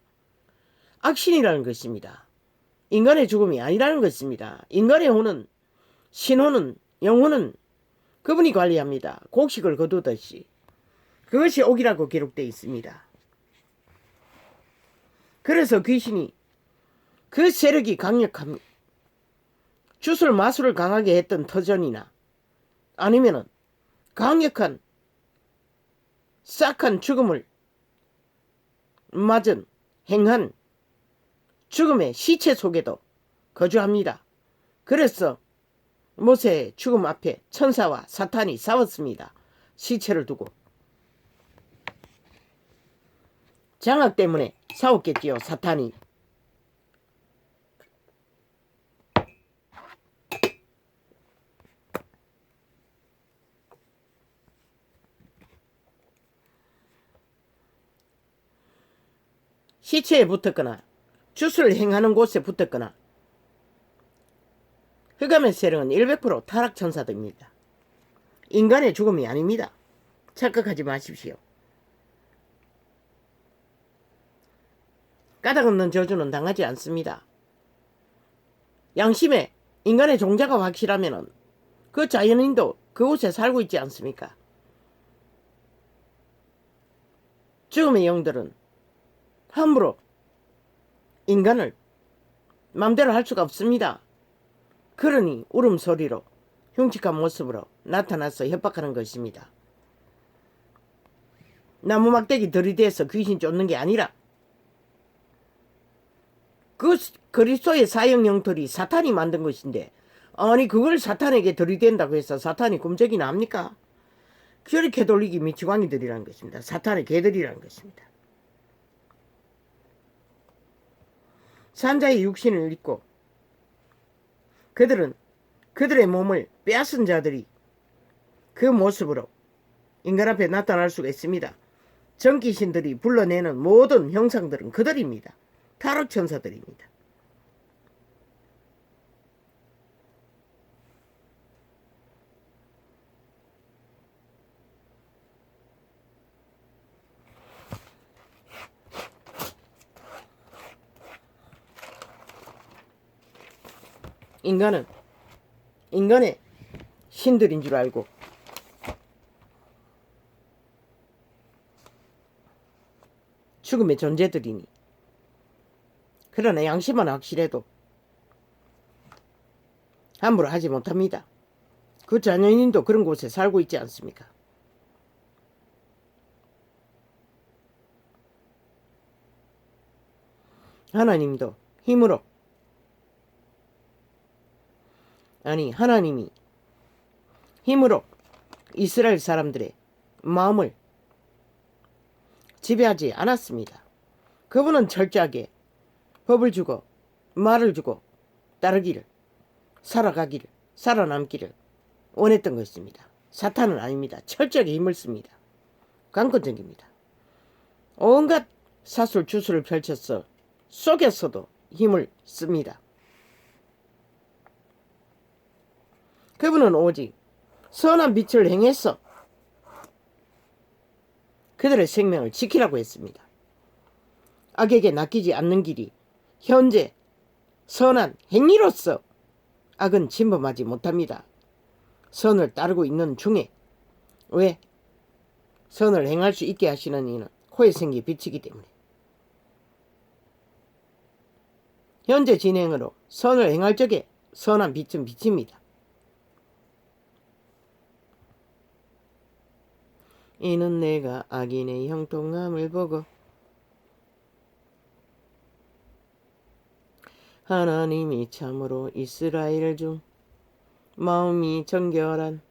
악신이라는 것입니다. 인간의 죽음이 아니라는 것입니다. 인간의 혼은 신혼은 영혼은 그분이 관리합니다. 곡식을 거두듯이 그것이 옥이라고 기록되어 있습니다. 그래서 귀신이 그 세력이 강력합니다. 주술 마술을 강하게 했던 터전이나 아니면은 강력한 싹한 죽음을 맞은 행한 죽음의 시체 속에도 거주합니다. 그래서 모세의 죽음 앞에 천사와 사탄이 싸웠습니다. 시체를 두고. 장악 때문에 싸웠겠지요. 사탄이. 시체에 붙었거나 주술을 행하는 곳에 붙었거나 흑암의 세력은 100% 타락천사들입니다. 인간의 죽음이 아닙니다. 착각하지 마십시오. 까닭없는 저주는 당하지 않습니다. 양심에 인간의 종자가 확실하면 그 자연인도 그곳에 살고 있지 않습니까? 죽음의 영들은 함부로 인간을 맘대로 할 수가 없습니다. 그러니 울음소리로 흉측한 모습으로 나타나서 협박하는 것입니다. 나무 막대기 들이대서 귀신 쫓는 게 아니라 그 그리스도의 사형 영토리 사탄이 만든 것인데 아니 그걸 사탄에게 들이댄다고 해서 사탄이 꿈쩍이나 합니까? 그리 개돌리기 미치광이들이라는 것입니다. 사탄의 개들이라는 것입니다. 산자의 육신을 입고 그들은 그들의 몸을 빼앗은 자들이 그 모습으로 인간 앞에 나타날 수가 있습니다. 정귀신들이 불러내는 모든 형상들은 그들입니다. 타로 천사들입니다. 인간은 인간의 신들인 줄 알고 죽음의 존재들이니, 그러나 양심은 확실해도 함부로 하지 못합니다. 그 자녀님도 그런 곳에 살고 있지 않습니까? 하나님도 힘으로, 하나님이 힘으로 이스라엘 사람들의 마음을 지배하지 않았습니다. 그분은 철저하게 법을 주고 말을 주고 따르기를, 살아가기를, 살아남기를 원했던 것입니다. 사탄은 아닙니다. 철저하게 힘을 씁니다. 강권적입니다. 온갖 사술 주술을 펼쳐서 속에서도 힘을 씁니다. 그분은 오직 선한 빛을 행해서 그들의 생명을 지키라고 했습니다. 악에게 낚이지 않는 길이 현재 선한 행위로서 악은 침범하지 못합니다. 선을 따르고 있는 중에, 왜? 선을 행할 수 있게 하시는 이는 코에 생기 빛이기 때문에. 현재 진행으로 선을 행할 적에 선한 빛은 빛입니다. 이는 내가 악인의 형통함을 보고 하나님이 참으로 이스라엘 중 마음이 정결한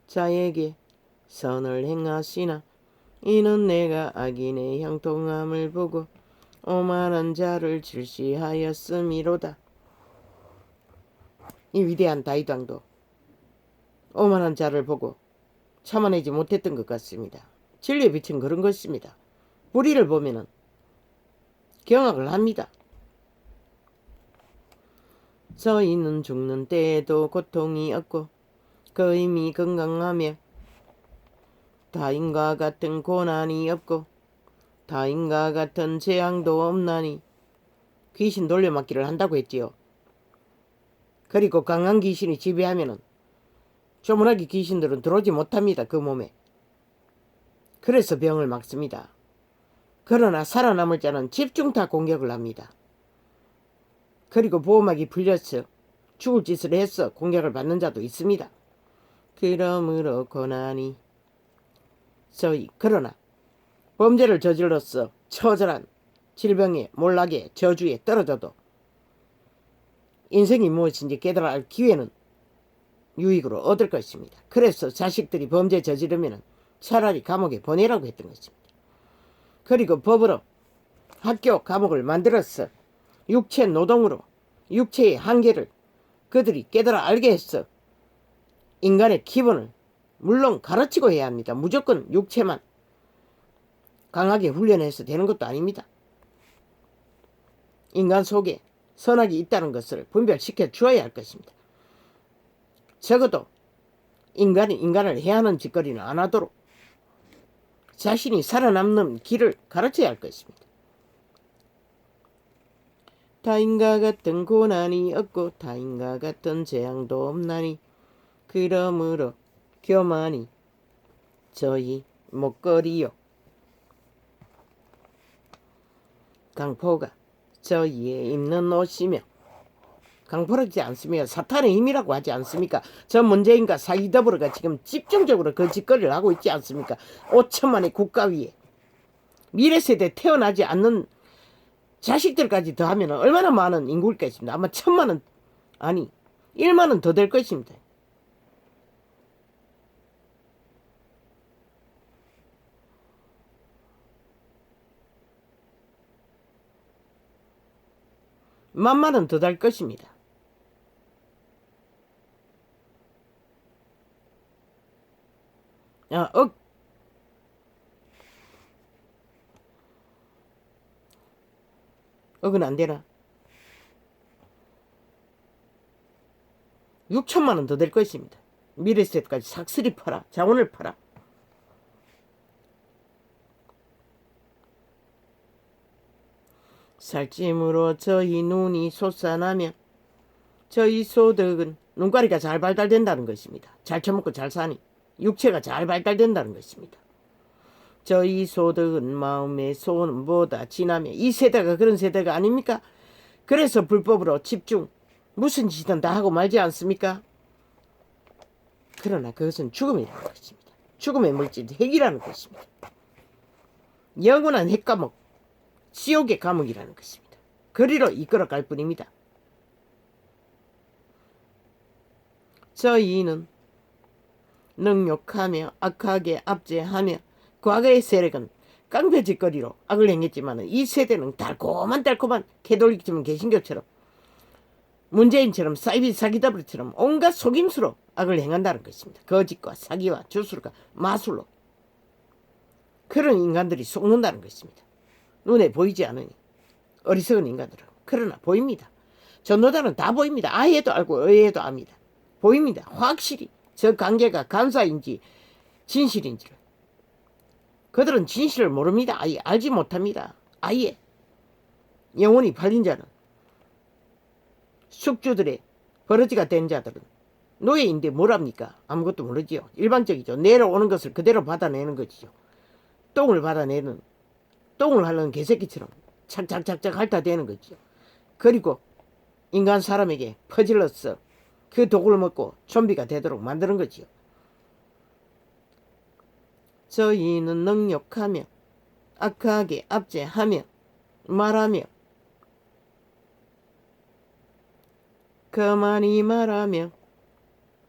자에게 선을 행하시나, 이는 내가 악인의 형통함을 보고 오만한 자를 질시하였음이로다. 이 위대한 다윗 왕도 오만한 자를 보고 참아내지 못했던 것 같습니다. 진리의 빛은 그런 것입니다. 불의를 보면은 경악을 합니다. 저희는 죽는 때에도 고통이 없고 거임이 건강하며 다인과 같은 고난이 없고 다인과 같은 재앙도 없나니, 귀신 돌려막기를 한다고 했지요. 그리고 강한 귀신이 지배하면은 조문하게 귀신들은 들어오지 못합니다. 그 몸에. 그래서 병을 막습니다. 그러나 살아남을 자는 집중타 공격을 합니다. 그리고 보호막이 풀려서 죽을 짓을 해서 공격을 받는 자도 있습니다. 그러므로 고난이 그러나 범죄를 저질러서 처절한 질병에, 몰락에, 저주에 떨어져도 인생이 무엇인지 깨달을 기회는 유익으로 얻을 것입니다. 그래서 자식들이 범죄 저지르면 차라리 감옥에 보내라고 했던 것입니다. 그리고 법으로 학교, 감옥을 만들어서 육체 노동으로 육체의 한계를 그들이 깨달아 알게 했어 인간의 기본을 물론 가르치고 해야 합니다. 무조건 육체만 강하게 훈련해서 되는 것도 아닙니다. 인간 속에 선악이 있다는 것을 분별시켜 주어야 할 것입니다. 적어도 인간이 인간을 해하는 짓거리는 안 하도록 자신이 살아남는 길을 가르쳐야 할 것입니다. 타인과 같은 고난이 없고 타인과 같은 재앙도 없나니, 그러므로 교만이 저희 목걸이요 강포가 저희의 입는 옷이며, 강포하지 않습니까? 사탄의 힘이라고 하지 않습니까? 저 문재인과 사이더블가 지금 집중적으로 그 짓거리를 하고 있지 않습니까? 5천만의 국가 위에 미래 세대 태어나지 않는 자식들까지 더하면 얼마나 많은 인구일 것입니다. 아마 1,000만은 아니 1만은 더 될 것입니다. 만만은 더 될 것입니다. 억은 안 되나? 6천만 원 더 될 것입니다. 미래세까지 삭슬이 팔아. 자원을 팔아. 살찜으로 저희 눈이 솟아나며 저희 소득은 눈가리가 잘 발달된다는 것입니다. 잘 처먹고 잘 사니 육체가 잘 발달된다는 것입니다. 저희 소득은 마음의 소원보다 지나며 이 세대가 그런 세대가 아닙니까? 그래서 불법으로 집중 무슨 짓은 다 하고 말지 않습니까? 그러나 그것은 죽음이라는 것입니다. 죽음의 물질 핵이라는 것입니다. 영원한 핵과목 지옥의 감옥이라는 것입니다. 그리로 이끌어갈 뿐입니다. 저희는 능욕하며 악하게 압제하며 과거의 세력은 깡패짓거리로 악을 행했지만 이 세대는 달콤한 개돌이키면 개신교처럼 문재인처럼 사이비 사기다브리처럼 온갖 속임수로 악을 행한다는 것입니다. 거짓과 사기와 주술과 마술로 그런 인간들이 속는다는 것입니다. 눈에 보이지 않으니 어리석은 인간들은 그러나 보입니다. 전도자는 다 보입니다. 아예도 알고 의예도 압니다. 보입니다. 확실히 저 관계가 간사인지 진실인지를. 그들은 진실을 모릅니다. 아예 알지 못합니다. 아예 영혼이 팔린 자는 숙주들의 버러지가 된 자들은 노예인데 뭘 합니까? 아무것도 모르지요. 일반적이죠. 내려오는 것을 그대로 받아내는 것이죠. 똥을 받아내는 똥을 하려는 개새끼처럼 착착착착 핥아대는 거죠. 그리고 인간 사람에게 퍼질러서 그 독을 먹고 좀비가 되도록 만드는 거지요. 저희는 능욕하며 악하게 압제하며 말하며 그만이 말하며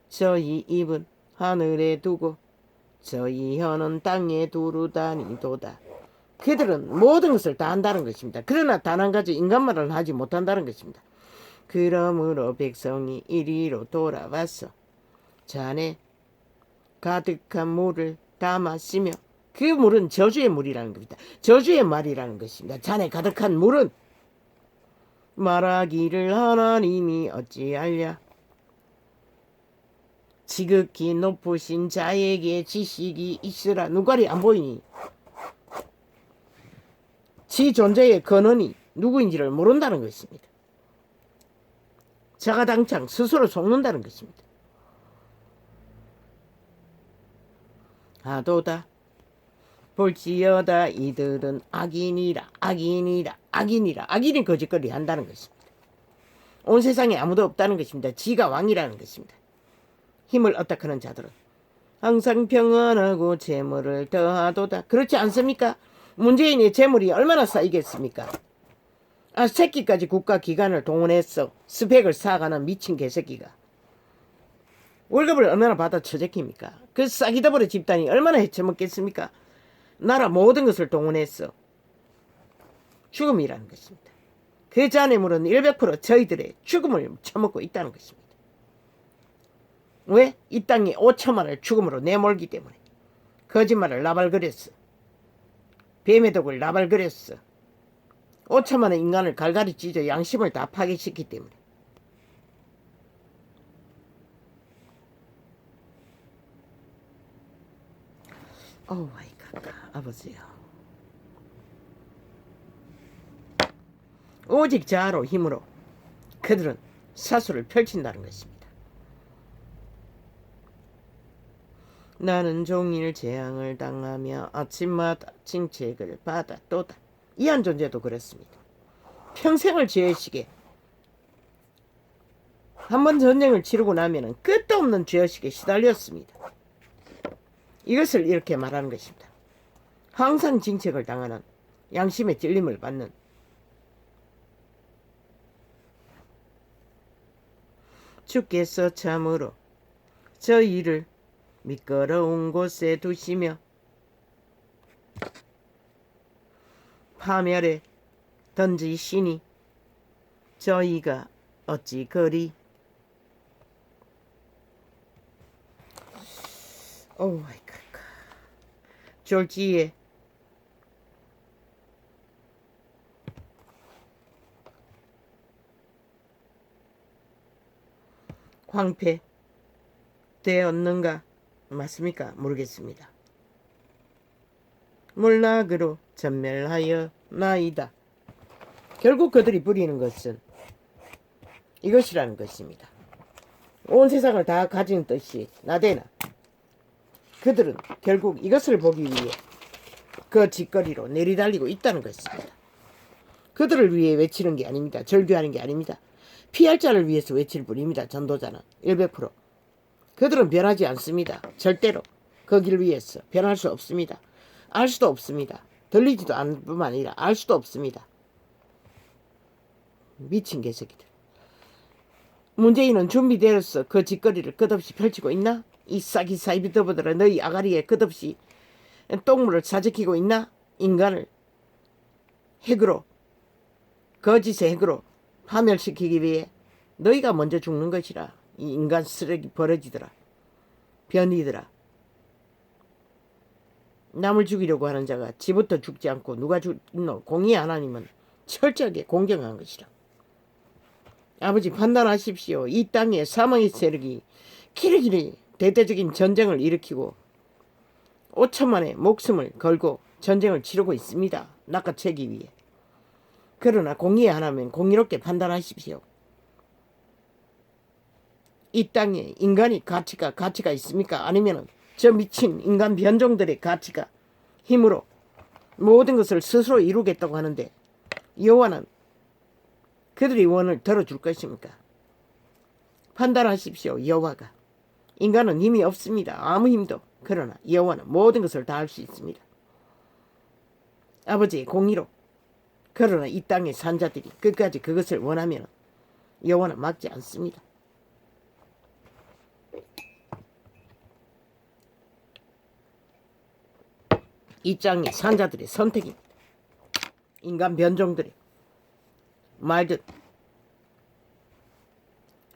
저희 입은 하늘에 두고 저희 혀는 땅에 두루다니도다. 그들은 모든 것을 다 한다는 것입니다. 그러나 단 한 가지 인간말을 하지 못한다는 것입니다. 그러므로 백성이 이리로 돌아와서 잔에 가득한 물을 다 마시며 그 물은 저주의 물이라는 겁니다. 저주의 말이라는 것입니다. 잔에 가득한 물은 말하기를 하나님이 어찌하랴 지극히 높으신 자에게 지식이 있으라. 눈깔이 안 보이니 지 존재의 근원이 누구인지를 모른다는 것입니다. 자가당창 스스로 속는다는 것입니다. 하도다 볼지어다 이들은 악인이라 악인이라 악인이라 악인이 거짓거리 한다는 것입니다. 온 세상에 아무도 없다는 것입니다. 지가 왕이라는 것입니다. 힘을 어탁하는 자들은 항상 평안하고 재물을 더하도다. 그렇지 않습니까? 문재인의 재물이 얼마나 쌓이겠습니까? 새끼까지 국가기관을 동원해서 스펙을 쌓아가는 미친 개새끼가 월급을 얼마나 받아 처제킵니까? 그 싸기다버려 집단이 얼마나 헤쳐먹겠습니까? 나라 모든 것을 동원해서 죽음이라는 것입니다. 그 잔해물은 100% 저희들의 죽음을 처먹고 있다는 것입니다. 왜? 이 땅에 5천만을 죽음으로 내몰기 때문에. 거짓말을 나발거렸어. 뱀의 독을 나발거렸어. 5천만의 인간을 갈갈이 찢어 양심을 다 파괴시키기 때문에. 오 마이 갓, 아버지요. 오직 자아로 힘으로 그들은 사수를 펼친다는 것입니다. 나는 종일 재앙을 당하며 아침마다 징책을 받아 또다. 이한 존재도 그랬습니다. 평생을 죄의식에 한번 전쟁을 치르고 나면은 끝도 없는 죄의식에 시달렸습니다. 이것을 이렇게 말하는 것입니다. 항상 징책을 당하는 양심의 찔림을 받는 주께서 참으로 저희를 미끄러운 곳에 두시며 파멸에 던지시니 저희가 어찌 그리 오 마이 갓 졸지에 황폐되었는가? 맞습니까? 모르겠습니다. 몰락으로 전멸하여 나이다. 결국 그들이 부리는 것은 이것이라는 것입니다. 온 세상을 다 가진 뜻이 나대나 그들은 결국 이것을 보기 위해 그 짓거리로 내리달리고 있다는 것입니다. 그들을 위해 외치는 게 아닙니다. 절규하는 게 아닙니다. 피할 자를 위해서 외칠 뿐입니다. 전도자는 100%. 그들은 변하지 않습니다. 절대로 그 길 위해서 변할 수 없습니다. 알 수도 없습니다. 들리지도 않을 뿐만 아니라 알 수도 없습니다. 미친 개새끼들. 문재인은 준비되어서 그 짓거리를 끝없이 펼치고 있나? 이 싹이 사이비더보들아 너희 아가리에 끝없이 똥물을 사적히고 있나? 인간을 핵으로 거짓의 핵으로 파멸시키기 위해 너희가 먼저 죽는 것이라. 이 인간 쓰레기 버러지더라. 변이더라. 남을 죽이려고 하는 자가 지부터 죽지 않고 누가 죽노? 공의 하나님은 철저하게 공경한 것이라. 아버지 판단하십시오. 이 땅에 사망의 세력이 길이길이 대대적인 전쟁을 일으키고 5천만의 목숨을 걸고 전쟁을 치르고 있습니다. 낚아채기 위해. 그러나 공의 하나면 공의롭게 판단하십시오. 이 땅에 인간이 가치가 있습니까? 아니면 저 미친 인간 변종들의 가치가 힘으로 모든 것을 스스로 이루겠다고 하는데 여호와는 그들의 원을 들어줄 것입니까? 판단하십시오. 여호와가. 인간은 힘이 없습니다. 아무 힘도. 그러나 여호와는 모든 것을 다 할 수 있습니다. 아버지의 공의로. 그러나 이 땅의 산자들이 끝까지 그것을 원하면 여호와는 막지 않습니다. 이 땅의 산자들의 선택입니다. 인간 변종들의 말든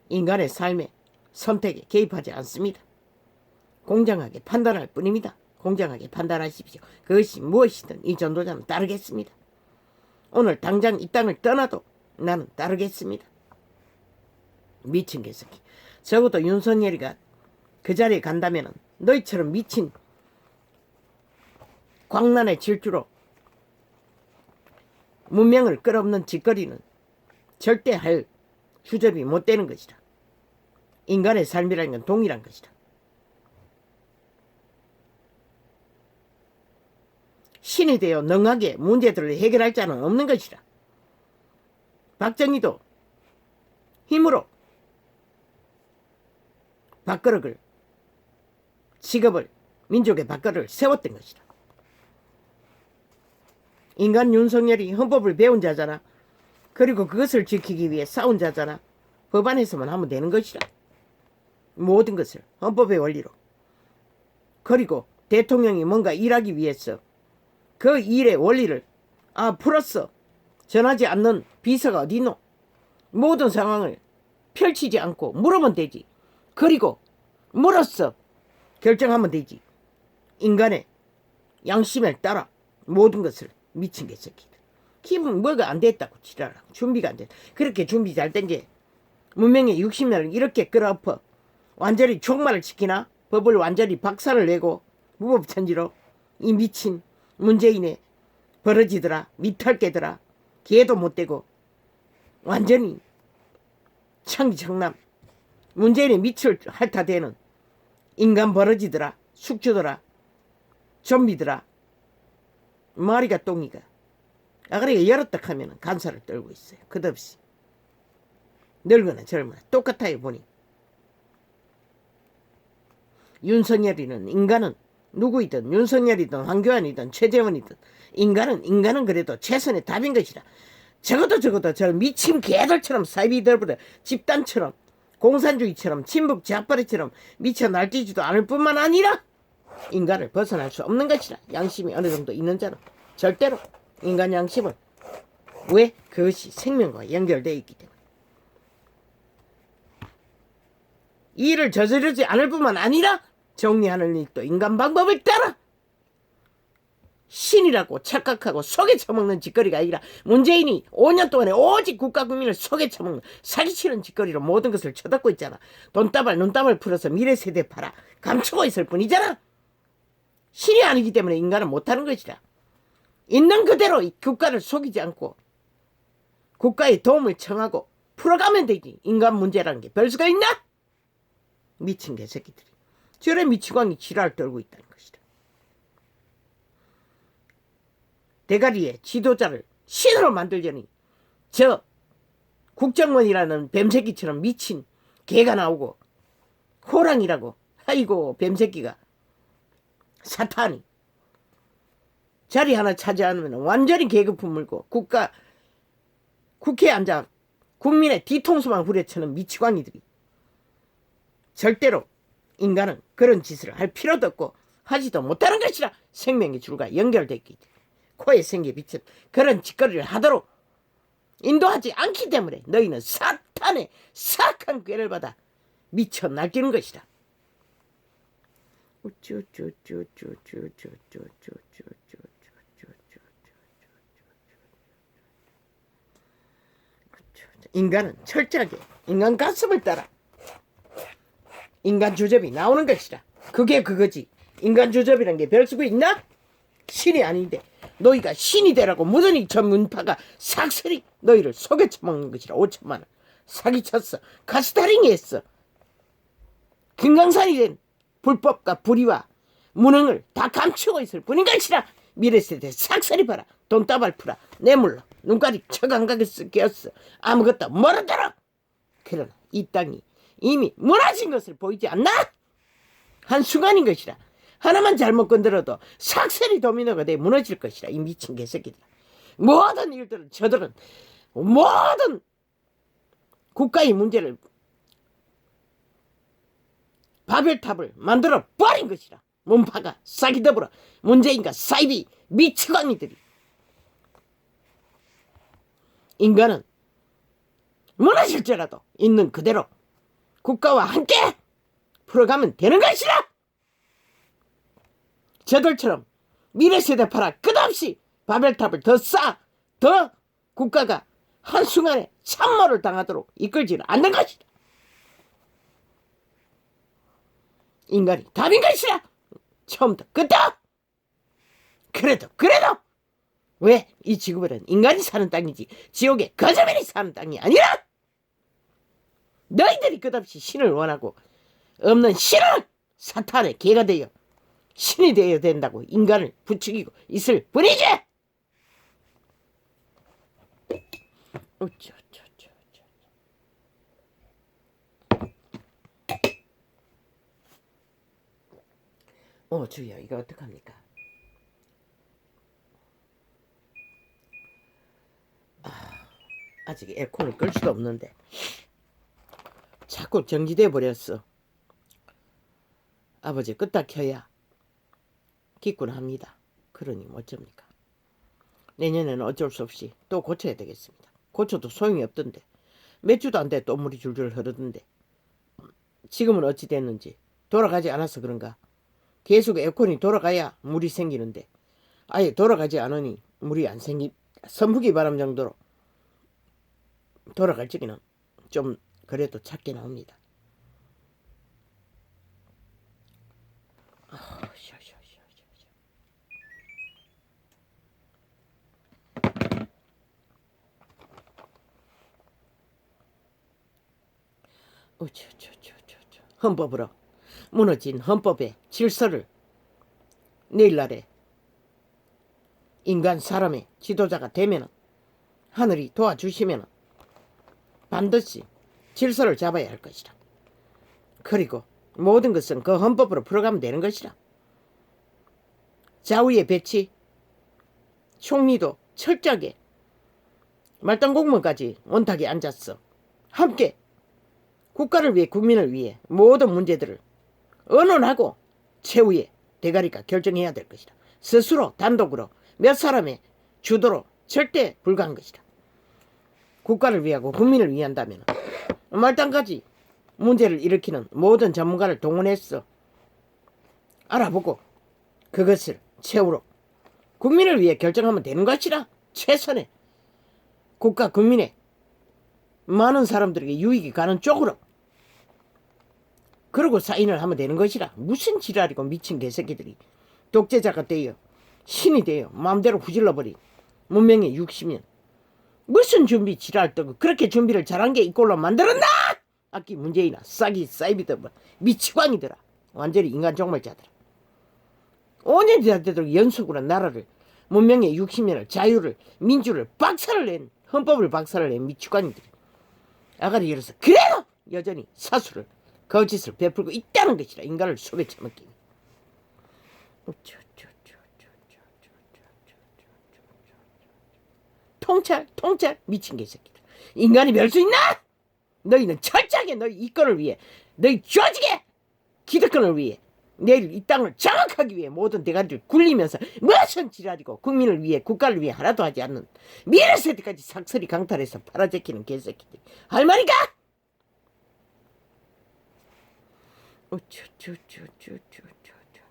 인간의 삶의 선택에 개입하지 않습니다. 공정하게 판단할 뿐입니다. 공정하게 판단하십시오. 그것이 무엇이든 이 전도자는 따르겠습니다. 오늘 당장 이 땅을 떠나도 나는 따르겠습니다. 미친 개새끼. 적어도 윤석열이가 그 자리에 간다면 너희처럼 미친 광란의 질주로 문명을 끌어없는 짓거리는 절대 할 휴접이 못 되는 것이다. 인간의 삶이라는 건 동일한 것이다. 신이 되어 능하게 문제들을 해결할 자는 없는 것이다. 박정희도 힘으로 밥그릇을 직업을 민족의 밥그릇을 세웠던 것이다. 인간 윤석열이 헌법을 배운 자잖아. 그리고 그것을 지키기 위해 싸운 자잖아. 법안에서만 하면 되는 것이다. 모든 것을 헌법의 원리로. 그리고 대통령이 뭔가 일하기 위해서 그 일의 원리를 풀었어. 전하지 않는 비서가 어디 있노? 모든 상황을 펼치지 않고 물으면 되지. 그리고 물었어. 결정하면 되지. 인간의 양심을 따라 모든 것을. 미친 개새끼들. 기분 뭐가 안 됐다고 지랄하고 준비가 안 됐다. 그렇게 준비 잘 된 게 문명의 60년을 이렇게 끌어엎어 완전히 종말을 시키나? 법을 완전히 박살을 내고 무법천지로 이 미친 문재인의 버러지더라. 미탈개더라. 개도 못되고 완전히 창기청남 문재인의 밑을 핥아대는 인간 버러지더라. 숙주더라. 좀비더라. 머리가 똥이가. 아가리가 열었다 하면 간살을 떨고 있어요. 끝없이. 늙거나 젊거나 똑같아요 보니. 윤석열이는 인간은 누구이든 윤석열이든 황교안이든 최재원이든 인간은 그래도 최선의 답인 것이라. 적어도 저 미친 개들처럼 사이비들보다 집단처럼 공산주의처럼 친북 좌파리처럼 미쳐 날뛰지도 않을 뿐만 아니라 인간을 벗어날 수 없는 것이라. 양심이 어느 정도 있는 자는 절대로 인간 양심은. 왜? 그것이 생명과 연결되어 있기 때문에. 이 일을 저지르지 않을 뿐만 아니라 정리하는 일도 인간 방법을 따라 신이라고 착각하고 속에 처먹는 짓거리가 아니라 문재인이 5년 동안에 오직 국가 국민을 속에 처먹는 사기치는 짓거리로 모든 것을 쳐닫고 있잖아. 돈다발 눈땀을 풀어서 미래세대 팔아 감추고 있을 뿐이잖아. 신이 아니기 때문에 인간은 못하는 것이다. 있는 그대로 이 국가를 속이지 않고 국가의 도움을 청하고 풀어가면 되지. 인간 문제라는 게 별 수가 있나? 미친 개새끼들이 저래 미치광이 지랄 떨고 있다는 것이다. 대가리에 지도자를 신으로 만들려니 저 국정원이라는 뱀새끼처럼 미친 개가 나오고 호랑이라고 아이고 뱀새끼가 사탄이 자리 하나 차지하면 완전히 계급품 물고 국회에 앉아 국민의 뒤통수만 후려치는 미치광이들이 절대로 인간은 그런 짓을 할 필요도 없고 하지도 못하는 것이라. 생명의 줄과 연결됐기 때문에 코에 생겨 비친 그런 짓거리를 하도록 인도하지 않기 때문에 너희는 사탄의 사악한 꾀를 받아 미쳐 날뛰는 것이다. 인간은 철저하게 인간 가슴을 따라 인간 주접이 나오는 것이다. 그게 그거지. 인간 주접이란 게 별 수고 있나? 신이 아닌데 너희가 신이 되라고 무전이 전문파가 삭슬이 너희를 속여 처먹는 것이라. 5천만 원 사기쳤어. 가스타링이 했어. 금강산이 된 불법과 불의와 무능을 다 감추고 있을 뿐인 것이라. 미래세대 삭슬이 봐라. 돈다발 풀어 내물러 눈깔이 처감각에 끼었어. 아무것도 모르도록. 그러나 이 땅이 이미 무너진 것을 보이지 않나? 한순간인 것이라. 하나만 잘못 건드려도 삭슬이 도미노가 돼 무너질 것이라. 이 미친 개새끼들. 모든 일들은 저들은 모든 국가의 문제를 바벨탑을 만들어 버린 것이라. 문파가 싹이 더불어 문재인과 사이비 미치광이들이. 인간은 무너질지라도 있는 그대로 국가와 함께 풀어가면 되는 것이라. 저들처럼 미래세대 팔아 끝없이 바벨탑을 더 쌓아 더 국가가 한순간에 참모를 당하도록 이끌지는 않는 것이다. 인간이 답인 것이라. 처음부터 끝다. 그래도 왜 이 지구별은 인간이 사는 땅이지 지옥에 거저맨이 사는 땅이 아니라. 너희들이 끝없이 신을 원하고 없는 신은 사탄의 개가 되어 신이 되어야 된다고 인간을 부추기고 있을 뿐이지. 주여 이거 어떡합니까? 아직 에어컨을 끌 수도 없는데 자꾸 정지돼 버렸어. 아버지 끄딱 켜야 기꾼 합니다. 그러니 어쩝니까? 내년에는 어쩔 수 없이 또 고쳐야 되겠습니다. 고쳐도 소용이 없던데 몇 주도 안 돼 또 물이 줄줄 흐르던데. 지금은 어찌 됐는지 돌아가지 않아서 그런가 계속 에어컨이 돌아가야 물이 생기는데 아예 돌아가지 않으니 물이 안 생기. 선풍기 바람 정도로 돌아갈 적에는 좀 그래도 작게 나옵니다. 헌법으로 무너진 헌법의 질서를 내일날에 인간 사람의 지도자가 되면 하늘이 도와주시면 반드시 질서를 잡아야 할 것이라. 그리고 모든 것은 그 헌법으로 풀어가면 되는 것이라. 좌우의 배치, 총리도 철저하게 말단 공무원까지 원탁에 앉았어. 함께 국가를 위해 국민을 위해 모든 문제들을 언론하고 최후의 대가리가 결정해야 될 것이다. 스스로 단독으로 몇 사람의 주도로 절대 불가한 것이다. 국가를 위하고 국민을 위한다면 말단까지 문제를 일으키는 모든 전문가를 동원해서 알아보고 그것을 최후로 국민을 위해 결정하면 되는 것이라. 최선의 국가 국민의 많은 사람들에게 유익이 가는 쪽으로. 그러고 사인을 하면 되는 것이라. 무슨 지랄이고 미친 개새끼들이 독재자가 되어 신이 되어 마음대로 후질러버린 문명의 60년. 무슨 준비 지랄 떠고 그렇게 준비를 잘한 게 이꼴로 만들었나? 아끼 문재인아 싹이 사이비더 미치광이더라. 완전히 인간 종말자더라. 5년이 되도록 연속으로 나라를 문명의 60년을 자유를 민주를 박살을 낸 헌법을 박살을 낸 미치광이들이 아가리 열어서 그래도 여전히 사수를 거짓을 베풀고 있다는 것이라. 인간을 속에 처먹기. 통찰 미친 개새끼들. 인간이 멸 수 있나? 너희는 철저하게 너희 이권을 위해 너희 조직의 기득권을 위해 내일 이 땅을 장악하기 위해 모든 대가리를 굴리면서 무슨 지랄이고 국민을 위해 국가를 위해 하나도 하지 않는 미래 세대까지 삭설이 강탈해서 팔아제키는 개새끼들. 할 말인가?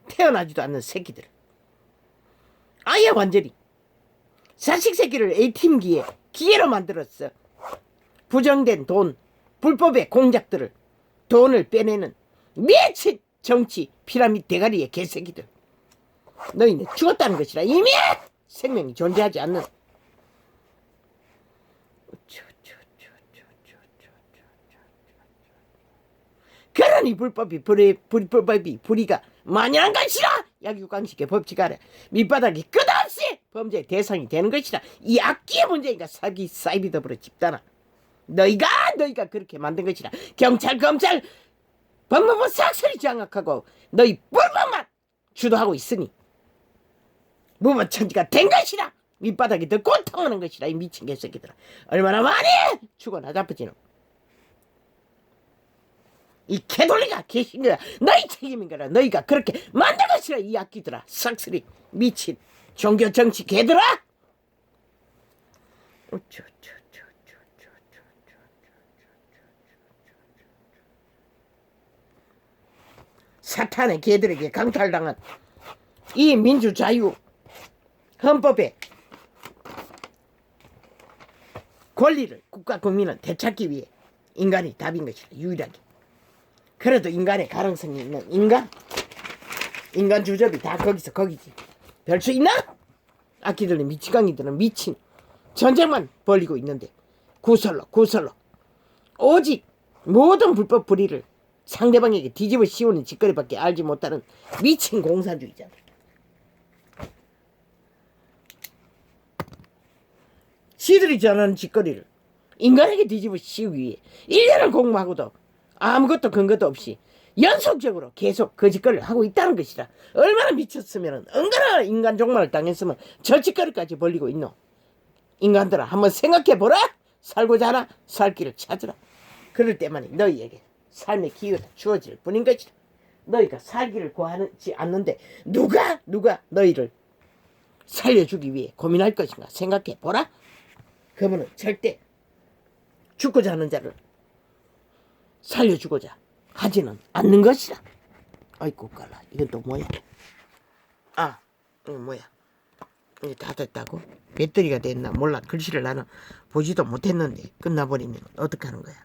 태어나지도 않는 새끼들. 아예 완전히 자식 새끼를 A팀기에 기계로 만들었어. 부정된 돈, 불법의 공작들을 돈을 빼내는 미친 정치 피라미드 대가리의 개새끼들. 너희는 죽었다는 것이라. 이미 생명이 존재하지 않는. 그러니 불법이 만연한 것이라. 약육강식의 법칙 아래 밑바닥이 끝없이 범죄의 대상이 되는 것이라. 이 악기의 문제인가. 사기 사이비더브로 집단아. 너희가 그렇게 만든 것이라. 경찰 검찰 법무부 싹쓸이 장악하고 너희 불법만 주도하고 있으니 무법천지가 된 것이라. 밑바닥이 더 고통하는 것이라. 이 미친 개새끼들아. 얼마나 많이 죽어나 자빠지노. 이 개돌리가 계신 거야. 너희 책임인 거라. 너희가 그렇게 만든 것이라. 이 악기들아. 싹쓸이 미친 종교 정치 개들아. 사탄의 개들에게 강탈당한 이 민주자유 헌법의 권리를 국가 국민은 되찾기 위해 인간이 답인 것이라. 유일하게. 그래도 인간의 가능성이 있는 인간 주접이 다 거기서 거기지. 별 수 있나? 악기들은 미치광이들은 미친 전쟁만 벌이고 있는데 구설로 오직 모든 불법 불의를 상대방에게 뒤집어 씌우는 짓거리밖에 알지 못하는 미친 공산주의자들. 지들이 전하는 짓거리를 인간에게 뒤집어 씌우기 위해 1년을 공부하고도 아무것도 근거도 없이 연속적으로 계속 그 짓거리를 하고 있다는 것이라. 얼마나 미쳤으면 얼마나 인간 종말을 당했으면 저 짓거리까지 벌리고 있노. 인간들아 한번 생각해보라. 살고자 하나 살 길을 찾으라. 그럴 때만이 너희에게 삶의 기회가 주어질 뿐인 것이라. 너희가 살기를 구하지 않는데 누가 너희를 살려주기 위해 고민할 것인가 생각해보라. 그분은 절대 죽고자 하는 자를 살려주고자 하지는 않는 것이라. 아이고 깔라. 이건 또 뭐야? 아 이거 뭐야? 이제 다 됐다고? 배터리가 됐나 몰라. 글씨를 나는 보지도 못했는데 끝나버리면 어떡하는 거야.